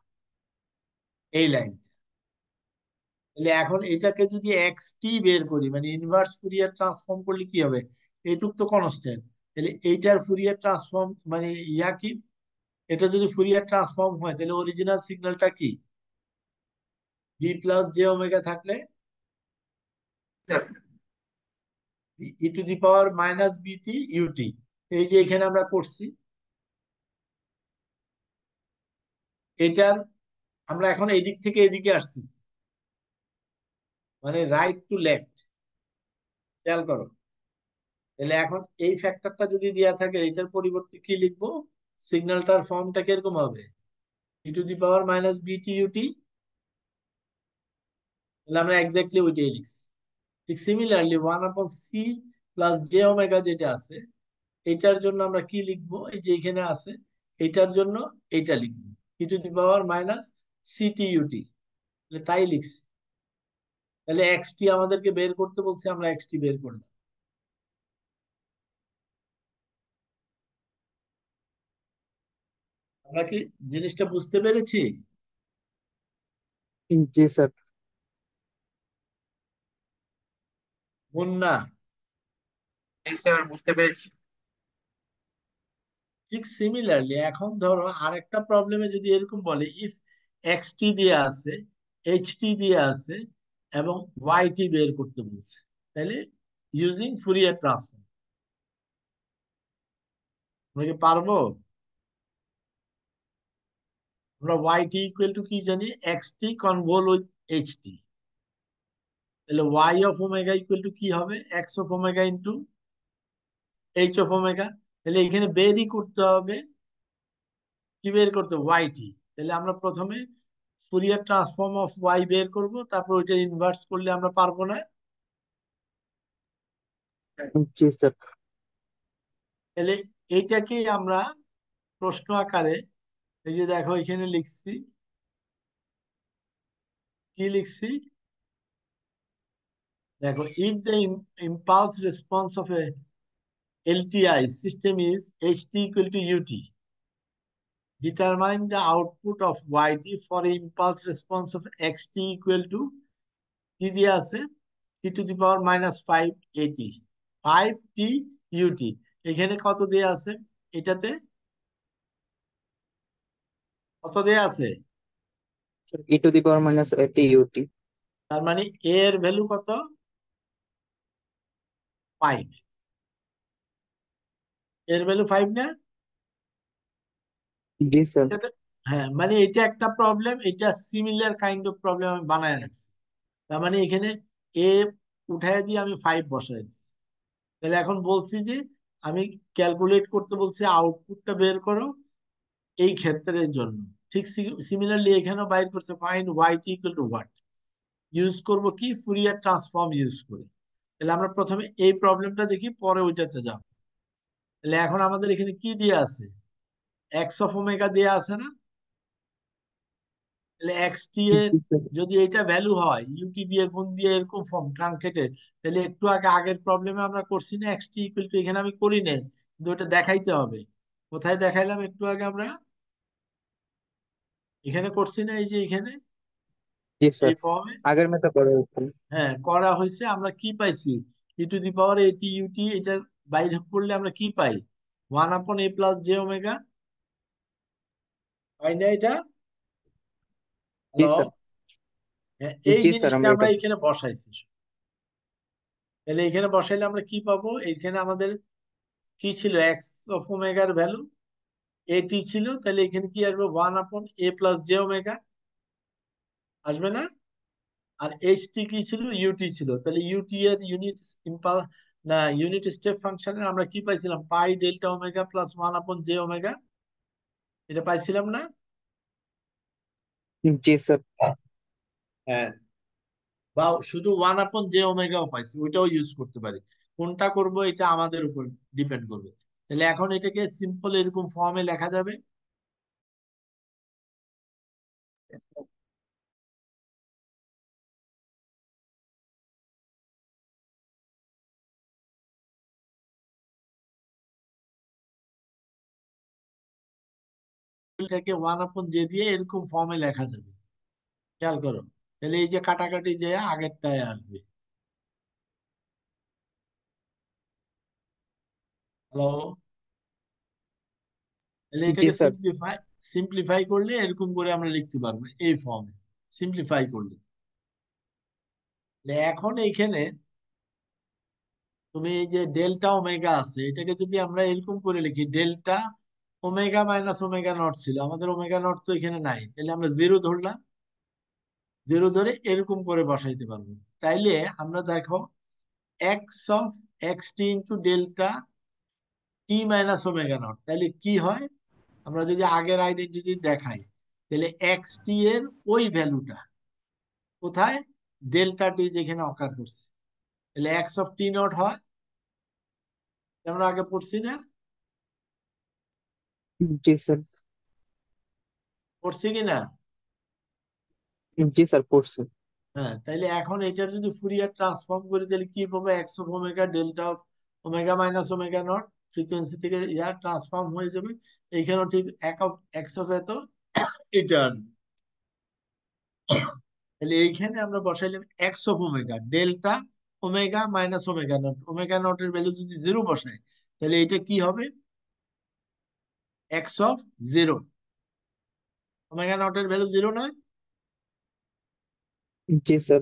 এই লাইন। তাহলে এখন এটাকে যদি এক্স টি বের করি, মানে ইনভার্স ফুরিয়ার ট্রান্সফর্ম করলে কি হবে? এইটুক তো কনস্ট্যান্ট, তাহলে এইটার ফুরিয়ার ট্রান্সফর্ম মানে ইয়া কি, এটা যদি ফুরিয়ার ট্রান্সফর্ম হয় তাহলে অরিজিনাল সিগন্যালটা কি? বি প্লাস জে ওমেগা থাকলে sir E to the power minus বিটি ইউটি, এই যে এখানে আমরা করছি এটার, আমরা এখন এদিক থেকে এদিকে আসতেছি, মানে রাইট টু লেফট, খেয়াল করো। তাহলে এখন এই ফ্যাক্টরটা যদি দেওয়া থাকে এটার পরিবর্তে কি লিখবো? সিগন্যালটার ফর্মটা কিরকম হবে? E to the power minus বিটি ইউটি, তাহলে আমরা এক্স্যাক্টলি ওইটাই লিখছি। ঠিক similarly one upon C plus J omega যেটা আছে এটার জন্য আমরা কি লিখবো? এই যে এখানে আছে এটার জন্য এটা লিখবো, e to the power minus c t u t, তাই লিখছি। তাহলে এক্স টি আমাদেরকে বের করতে বলছে, আমরা এক্স টি বের করলাম। আমরা কি জিনিসটা বুঝতে পেরেছি? জি স্যার। মুন্না, জি স্যার, বুঝতে পেরেছি। ঠিক সিমিলারলি এখন ধরো আরেকটা প্রবলেমে যদি এরকম বলে ইফ এক্স টি দিয়ে আছে, এইচ টি দিয়ে আছে এবং ওয়াই টি বের করতে বলছে, তাহলে ইউজিং ফুরিয়ার ট্রান্সফর্ম আমরা কি পারবো? আমরা ওয়াই টি ইকুয়াল টু কি জানি? X t convolve with h t, তাহলে Y of omega equal to কি হবে? X of omega into h of omega. তাহলে এখানে বেরই করতে হবে, কি বের করতে? Y t. তাহলে আমরা প্রথমে ফুরিয়ার ট্রান্সফর্ম অফ ওয়াই বের করব, তারপর ওইটা ইনভার্স করলে আমরা পারবো না? জি স্যার। তাহলে এইটাকেই আমরা প্রশ্ন আকারে, এই যে দেখো এখানে লিখছি, কি লিখছি দেখো, if the impulse response of a LTI system is H T equal to UT, determine the output of yt for impulse response of xt equal to কি দিয়ে আছে? e to the power minus 5at 5t ut, এখানে কত দিয়ে আছে? এটাতে কত দিয়ে আছে? E to the power minus t u t. তার মানে a এর ভ্যালু কত? 5, এর ভ্যালু 5 না? জি স্যার। এটাতে, হ্যাঁ, মানে এটা একটা প্রবলেম, এটা সিমিলার কাইন্ড অফ প্রবলেম আমি বানায় রাখছি। তার মানে এখানে এ উঠায় দিয়ে আমি 5 বসাই দিচ্ছি। তাহলে এখন বলছি যে আমি ক্যালকুলেট করতে বলছি, আউটপুটটা বের করো এই ক্ষেত্রের জন্য। ঠিক সিমিলারলি এখানেও বাইর করছে, find Y T equal to what. Use করব কি? ফুরিয়ার ট্রান্সফর্ম ইউজ করে। তাহলে আমরা প্রথমে এই প্রবলেমটা দেখি, পরে ওইটাতে যাব। তাহলে এখন আমাদের এখানে কি দিয়ে আছে? এক্স অফ ওমেগা দিয়ে আছে না? তাহলে এক্স টি এর জি স্যার। যদি এটা ভ্যালু হয় ইউটি দিয়ে গুণ দিয়ে এরকম ফর্ম ট্রাঙ্কেটেড, তাহলে একটু আগে আগের প্রবলেমে আমরা করছি না এক্স টি ইকুয়াল টু, এখানে আমি করি নাই কিন্তু ওটা দেখাইতে হবে। কোথায় দেখাইলাম একটু আগে? আমরা এখানে করছি না, এই যে এখানে জি এই স্যার, ফর্মে। আগের মতো করে উঠুন। হ্যাঁ, করা হয়েছে। আমরা কি পাইছি? ই টু দি পাওয়ার এটি ইউটি, এটার বাইরে করলে আমরা কি পাই? ওয়ান আপন এ প্লাস জে ওমেগা হয় না এটা? জি হ্যালো? স্যার। হ্যাঁ, এই জি স্যার, জিনিসটা আমরা আমরা এটা এখানে বসাইছি। তাহলে এখানে বসাইলে আমরা কি পাবো? এখানে আমাদের কি ছিল? এক্স অফ ওমেগার ভ্যালু এটি ছিল, তাহলে এখানে কি আসবে? 1/a+j ওমেগা আসবে না? আর এইচটি কি ছিল? ইউটি ছিল। তাহলে ইউটি এর ইউনিট ইম্পালস, না, ইউনিট স্টেপ ফাংশনের আমরা কি পাইছিলাম? π∆ω+1/j ওমেগা, এটা পাইছিলাম না? জি স্যার। হ্যাঁ, বা শুধু 1/j ওমেগাও পাইছি, ওইটাও ইউজ করতে পারি। কোনটা করব এটা আমাদের উপর ডিপেন্ড করবে। তাহলে এখন এটাকে সিম্পল এরকম ফর্মে লেখা যাবে। এটাকে 1/j দিয়ে এরকম ফর্মে লেখা যাবে। খেয়াল করো, তাহলে এই যে কাটাকাটি যে আগেরটায় আসবে। হ্যালো? তাহলে জি এটাকে স্যার। সিম্পলিফাই করলে এরকম করে আমরা লিখতে পারবো এই ফর্মে, সিম্পলিফাই করলে। তাহলে এখন এইখানে তুমি এই যে ডেল্টা ওমেগা আছে, এটাকে যদি আমরা এরকম করে লিখি, ডেল্টা ω-ω0 ছিল, আমাদের ω0 তো এখানে নাই, তাহলে আমরা 0 ধরলাম। 0 ধরে এরকম করে বসাইতে পারবো। তাইলে আমরা দেখো, x of x T into delta t-ω0, তাহলে কি হয়? আমরা যদি আগের আইডেন্টিটি দেখাই, তাহলে এক্স টি এর ওই ভ্যালুটা কোথায়? ডেল্টা টি যেখানে অকার করছে, তাহলে x(t0) হয়, আমরা আগে পড়ছি না? জি স্যার। পড়ছি কিনা? জি স্যার, পড়ছি। হ্যাঁ, তাইলে এখন এটার যদি ফুরিয়ার ট্রান্সফর্ম করি, তাহলে কি পাবো? X of omega delta of ω-ω0 frequency থেকে ইয়ার ট্রান্সফর্ম হয়ে যাবে। এইখানেও ঠিক এক্স অফ এত এটা আসবে। তাহলে এইখানে আমরা বসাইলাম এক্স অফ ওমেগা ডেল্টা ω-ω0, ω0 এর ভ্যালু যদি 0 বসাই, তাহলে এটা কি হবে? এক্স অফ 0, ω0 এর ভ্যালু 0 নয়? জি স্যার।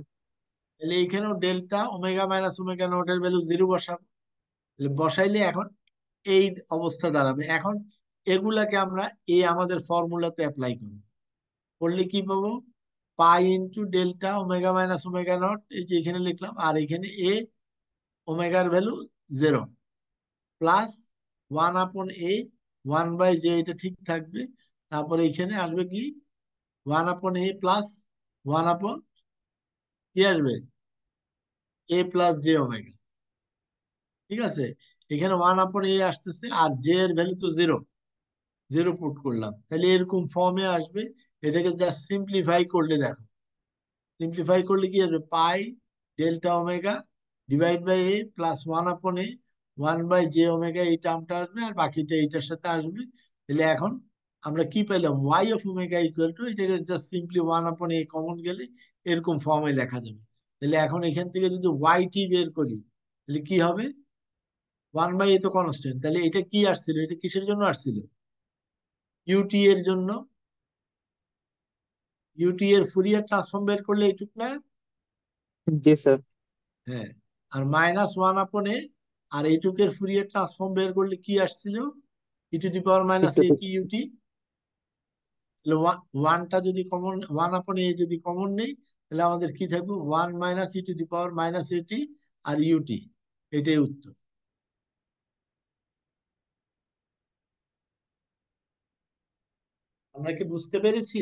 তাহলে এইখানেও ডেল্টা ω-ω0 এর ভ্যালু 0 বসাবো। তাহলে বসাইলে এখন এই অবস্থা দাঁড়াবে। এখন এগুলাকে আমরা এই আমাদের ফর্মুলাতে অ্যাপ্লাই করব, করলে কি পাবো? π × ডেল্টা ω-ω0, এই যে এখানে লিখলাম, আর এখানে ওমেগার ভ্যালু 0, প্লাস 1/a, 1/j, এটা ঠিক থাকবে। তারপরে এখানে আসবে কি? 1/a প্লাস 1/, কি আসবে? a+j omega. ঠিক আছে, এখানে 1/a আসতেছে, আর j এর ভ্যালু তো 0, 0 পুট করলাম, তাহলে এরকম ফর্মে আসবে। এটাকে জাস্ট সিম্পলিফাই করলে দেখো, সিম্পলিফাই করলে কি আসবে? π∆ω / a plus 1/a, 1/j omega, এই টার্মটা আসবে, আর বাকিটা এইটার সাথে আসবে। তাহলে এখন আমরা কি পেলাম? y of omega equal two, এটাকে জাস্ট সিম্পলি 1/a কমন গেলে এরকম ফর্মে লেখা যাবে। তাহলে এখন এখান থেকে যদি y বের করি, তাহলে কি হবে? 1/a তো কনস্ট্যান্ট, তাহলে এটা কি আসছিল? এটা কিসের জন্য আসছিল? ইউটি এর জন্য। ইউটি এর ফুরিয়ার ট্রান্সফর্ম বের করলে এইটুক না? জি স্যার। হ্যাঁ, আর -1/a, আর এইটুকের ফুরিয়ার ট্রান্সফর্ম বের করলে কি আসছিল? e⁻−at ut। ওয়ানটা যদি কমন, 1/a যদি কমন নেই, তাহলে আমাদের কি থাকবে? 1 - e⁻−at আর ut, এটাই উত্তর। আমরা কি বুঝতে পেরেছি?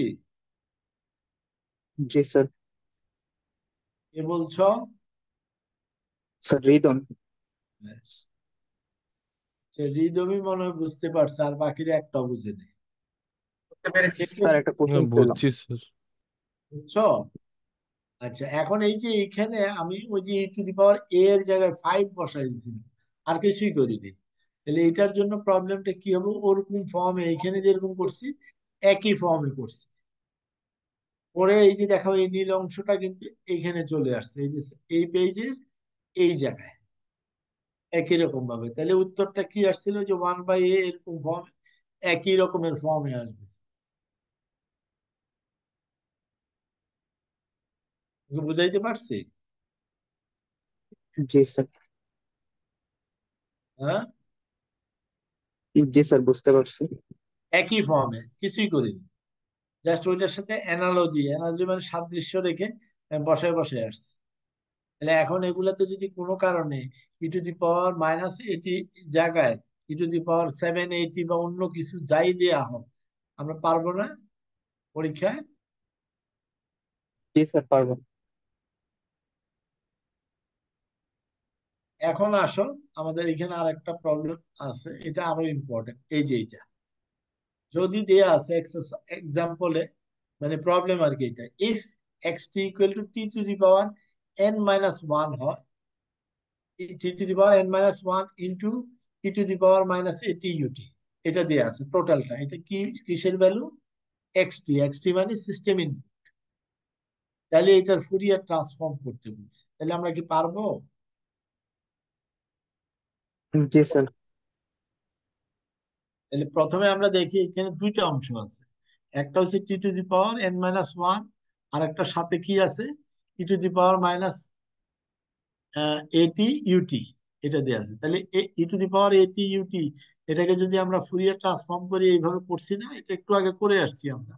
জি স্যার। কে বলছো? স্যার রিদন। সে হৃদয়ই মনে হয় বুঝতে পারছে, আর বাকিরা একটাও বুঝেনি। বুঝতে পেরেছি। স্যার একটা কোশ্চেন ছিল। বুঝছি স্যার। বুঝছো? আচ্ছা, এখন এই যে এখানে আমি ওই যে e⁻a এর জায়গায় 5 বসাই দিয়েছিলাম, আর কিছুই করিনি। তাহলে এটার জন্য প্রবলেমটা কি হবে? ওরকম ফর্মে এখানে যেরকম করছি, একই ফর্মে করছি। পরে এই যে দেখো, এই নীল অংশটা কিন্তু এইখানে চলে আসছে, এই যে এই পেজের এই জায়গায় একই রকম ভাবে। তাহলে উত্তরটা কি আসছিল? যে 1/a এরকম ফর্ম, একই রকমের ফর্মে আসবে। বুঝাইতে পারছি? জি স্যার। হ্যাঁ, জি স্যার, বুঝতে পারছি। একই ফর্মে কিছুই করিনি, জাস্ট ওইটার সাথে অ্যানালজি, অ্যানালজি মানে সাদৃশ্য রেখে বসায় বসায় আসছে। তাহলে এখন এগুলাতে যদি কোনো কারণে e⁻−80 জায়গায় e⁻780 বা অন্য কিছু যাই দেয়া হোক, আমরা পারবো না পরীক্ষায়? জি স্যার, পারবো। এখন আসো, আমাদের এখানে আর একটা প্রবলেম আছে, এটা আরো ইম্পর্টেন্ট। এই যে এটা যদি দেয়া আছে এক্সাম্পলে, মানে প্রবলেম আর কি, এটা ইফ x t = t⁻n−1 হয়, t⁻n−1 ইন্টু e⁻−80ut, এটা দেয়া আছে টোটালটা। এটা কি, কিসের ভ্যালু? এক্স টি মানে সিস্টেম ইনপুট। তাহলে এটার ফুরিয়ার ট্রান্সফর্ম করতে বলছে, তাহলে আমরা কি পারবো? জি স্যার। তাহলে প্রথমে আমরা দেখি এখানে দুইটা অংশ আছে, একটা হচ্ছে t⁻n−1, আর একটা সাথে কি আছে, e⁻80ut, এটা দেয়া আছে। তাহলে e⁻80ut এটাকে যদি আমরা ফুরিয়ার ট্রান্সফর্ম করি, এইভাবে করছি না, এটা একটু আগে করে আসছি আমরা,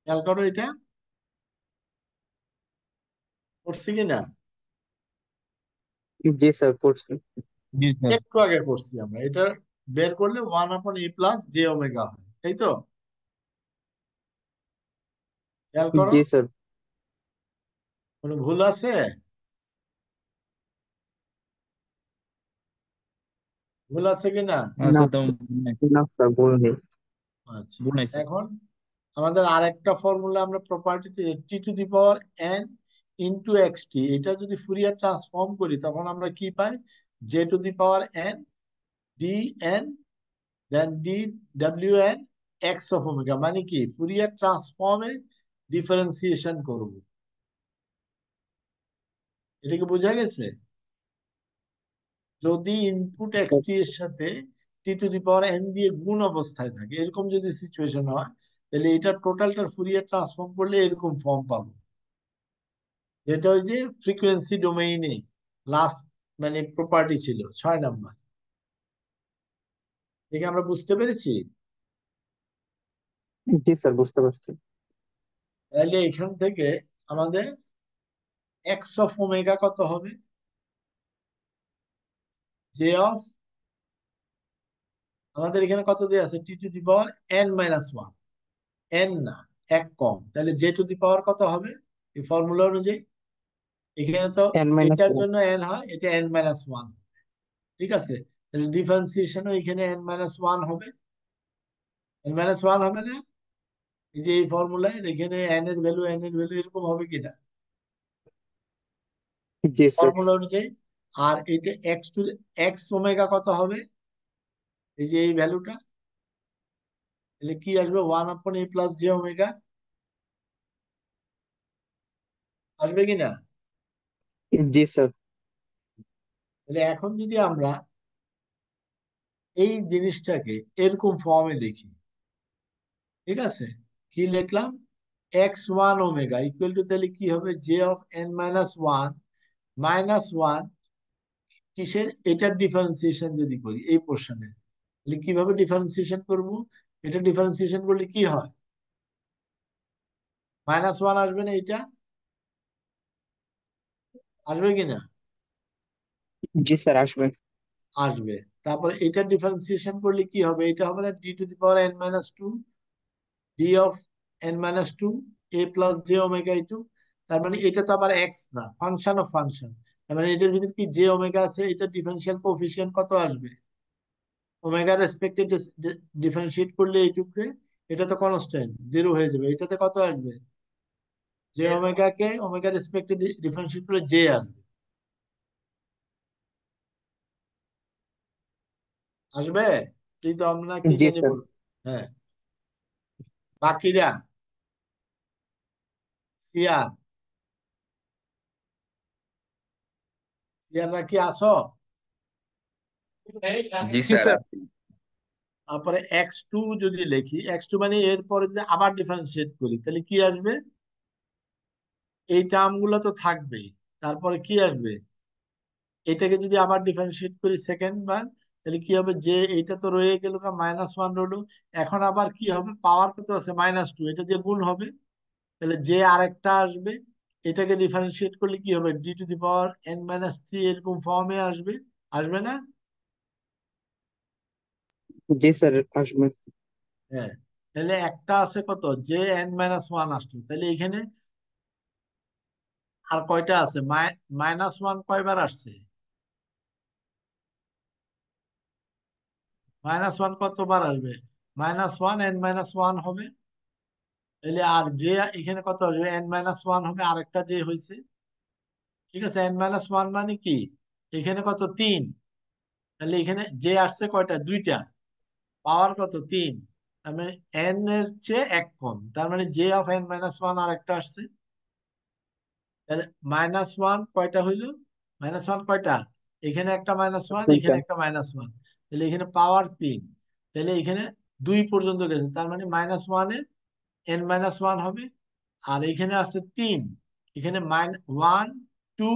খেয়াল করো এটা করছি কিনা। জি স্যার, করছি। জি স্যার। একটু আগে করছি আমরা, এটা বের করলে 1/a+j⍵ হয়, তাই তো? খেয়াল করো, জি স্যার। কোনো ভুল আছে? ভুল আছে কিনা? না, স্যার তেমন ভুল নাই। না স্যার, ভুল নেই। আচ্ছা, ভুল নাই স্যার। এখন আমাদের আরেকটা ফর্মুলা আমরা প্রপার্টিতে t⁻n ইন্টু এক্সটি, এটা যদি ফুরিয়ার ট্রান্সফর্ম করি তখন আমরা কি পাই? j⁻n dn দেন dwn x⁻, মানে কি ফুরিয়ার ট্রান্সফর্মে ডিফারেন্সিয়েশন করব। এটা কি বোঝা গেছে? যদি ইনপুট এক্সটি এর সাথে t⁻n দিয়ে গুণ অবস্থায় থাকে, এরকম যদি সিচুয়েশন হয়, তাহলে এটা টোটালটার ফুরিয়ার ট্রান্সফর্ম করলে এরকম ফর্ম পাবো, যেটা ওই যে ফ্রিকোয়েন্সি ডোমেইনে লাস্ট মানে প্রপার্টি ছিল 6 নাম্বার। দেখে আমরা বুঝতে পেরেছি? জি স্যার, বুঝতে পারছি। তাহলে এখান থেকে আমাদের x⁻ কত হবে? j, আমাদের এখানে কত দেওয়া আছে? t⁻n−1, n না, এক কম, তাহলে j⁻ কত হবে এই ফর্মুলা অনুযায়ী? এখানে তো এটার n−1। জন্য n হয়, এটা n−1, ঠিক আছে? তাহলে ডিফারেন্সিয়েশনও এখানে n−1 হবে, n−1 হবে না? এই যে এই ফর্মুলায় এখানে n এর ভ্যালু এরকম হবে কিনা জি স্যার। ফর্মুলা অনুযায়ী? আর এটা x⁻ কত হবে? এই যে এই ভ্যালুটা, তাহলে কি আসবে? 1/a+j⁻, আসবে কিনা? জি স্যার। তাহলে এখন যদি আমরা এই জিনিসটাকে এরকম ফর্মে লিখি, ঠিক আছে? কি লিখলাম? x1 ω তাহলে কি হবে? j(n−1 -1) কিসের? এটার ডিফারেন্সিয়েশন যদি করি এই পোর্শনের, তাহলে কিভাবে ডিফারেন্সিয়েশন করব? এটা ডিফারেন্সিয়েশন করলে কি হয়? -1 আসবে না? এটা আসবে কিনা? জি স্যার, আসবে। আসবে। তারপর এটা ডিফারেন্সিয়েশন করলে কি হবে? এটা হবে না d⁻n−2, d(n−2 a+j⁻2)? তার মানে এটা তো আবার এক্স না, ফাংশন অফ ফাংশন। তার মানে এটার ভিতরে কি j⁻ আছে, এটা ডিফারেন্সিয়াল কোএফিসিয়েন্ট কত আসবে? ওমেগা রেসপেক্টে ডিফারেন্সিয়েট করলে এইটুকু, এটা তো কনস্ট্যান্ট 0 হয়ে যাবে, এটাতে কত আসবে? j⁻ কে ওমেগা রেসপেক্টে ডিফারেন্সিয়েট করলে j আসবে, আসবে? তুই তো আমরা কি জি জানি স্যার। বল। হ্যাঁ, বাকিরা সিয়ার, সিয়াররা কি আসো? জি স্যার। তারপরে x2 যদি লিখি, x2 মানে এরপরে যদি আবার ডিফারেন্সিয়েট করি তাহলে কি আসবে? এই টার্ম গুলো তো থাকবেই, তারপরে কি আসবে, এটাকে যদি আবার ডিফারেন্সিয়েট করি সেকেন্ড বার, তাহলে কি হবে, যে এইটা তো রয়ে গেল, -1 রইলো। এখন আবার কি হবে, পাওয়ার কত আছে -2, এটা দিয়ে গুণ হবে, তাহলে যে আরেকটা আসবে, এটাকে ডিফারেন্সিয়েট করলে কি হবে, d⁻n - 3 এরকম ফর্মে আসবে, আসবে না? জি স্যার আসবে। হ্যাঁ, তাহলে একটা আছে কত, Jn - 1 আসলো, তাহলে এখানে আর কয়টা আছে, -1 কয়বার আসছে, -1 কতবার আসবে, -1 হবে। তাহলে আর যে এখানে কত আসবে, n-1 হবে, আরেকটা যে হয়েছে, ঠিক আছে, n-1 মানে কি, এখানে কত 3, তাহলে এখানে যে আসছে কয়টা, দুইটা, পাওয়ার কত 3, তার মানে n এর চেয়ে 1 কম, তার মানে J(n-1) আর একটা আসছে। তাহলে -1 কয়টা হইলো, -1 কয়টা, এখানে একটা -1, দুইটা। এখানে একটা -1, তাহলে এখানে পাওয়ার 3, তাহলে এখানে 2 পর্যন্ত গেছে, তার মানে -1 এর n-1 হবে। আর এখানে আছে 3, এখানে -1 2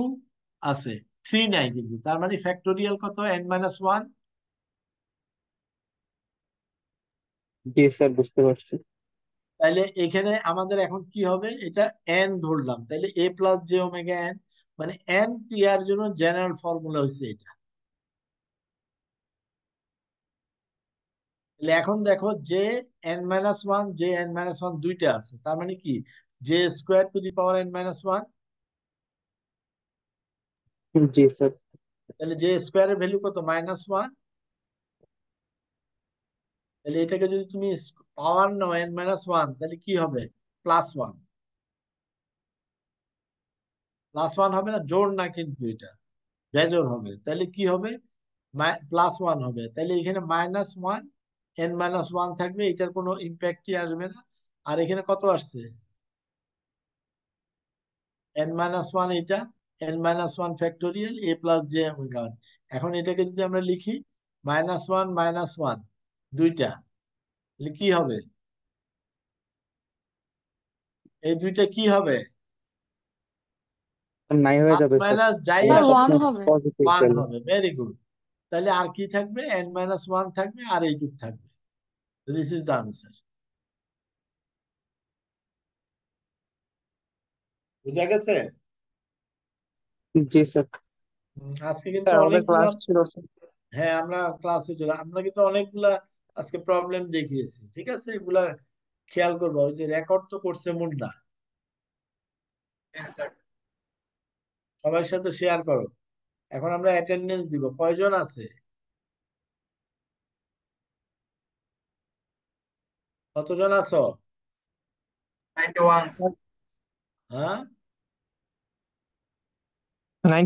আছে, 3 নাই কিন্তু, তার মানে ফ্যাক্টোরিয়াল কত, n-1। জি স্যার বুঝতে পারছি। তাইলে এখানে আমাদের এখন কি হবে, এটা n ধরলাম, তাইলে a+j⍵n, মানে n টিয়ার জন্য জেনারেল ফর্মুলা হচ্ছে এটা। তাহলে এখন দেখো, Jn-1 Jn-1 দুইটা আছে, তার মানে কি, J²⁴n-1, জি স্যার। তাহলে J² এর ভ্যালু কত, -1, তাহলে এটাকে যদি তুমি পাওয়ার নাও n-1, তাহলে কি হবে, +1, +1 হবে না, জোড় না কিন্তু এটা বেজোড় হবে, তাহলে কি হবে, +1 হবে, তাহলে এখানে -1 n-1 থাকবে, এটার কোনো ইম্প্যাক্টই আসবে না। আর এখানে কত আসছে, n-1, এটা n-1 ফ্যাক্টোরিয়াল a+j⍵n। এখন এটাকে যদি আমরা লিখি -1 দুইটা, তাহলে কি হবে, এই দুইটা কি হবে, নাই হয়ে প্লাস যাবে স্যার। মাইনাস যাই তাহলে স্যার তো আসুক, ওয়ান আপনার হবে। পজিটিভ 1 গেল। হবে, ভেরি গুড। তাহলে আর কি থাকবে, n-1 থাকবে, আর এইটুক থাকবে, দিস ইজ দ্য আনসার। বুঝা গেছে? জি স্যার। আজকে কিন্তু স্যার আমাদের অনেকগুলা, ক্লাস ছিল স্যার। হ্যাঁ আমরা ক্লাসে চলে, আমরা কিন্তু অনেকগুলা আজকে প্রবলেম দেখিয়েছি, ঠিক আছে, এগুলা খেয়াল করবো, ওই যে রেকর্ড তো করছে মুন্না, Yes, sir. সবার সাথে শেয়ার করো। এখন আমরা অ্যাটেন্ডেন্স দিব, কয়জন আছে, কতজন আছো, 91. হ্যাঁ? 90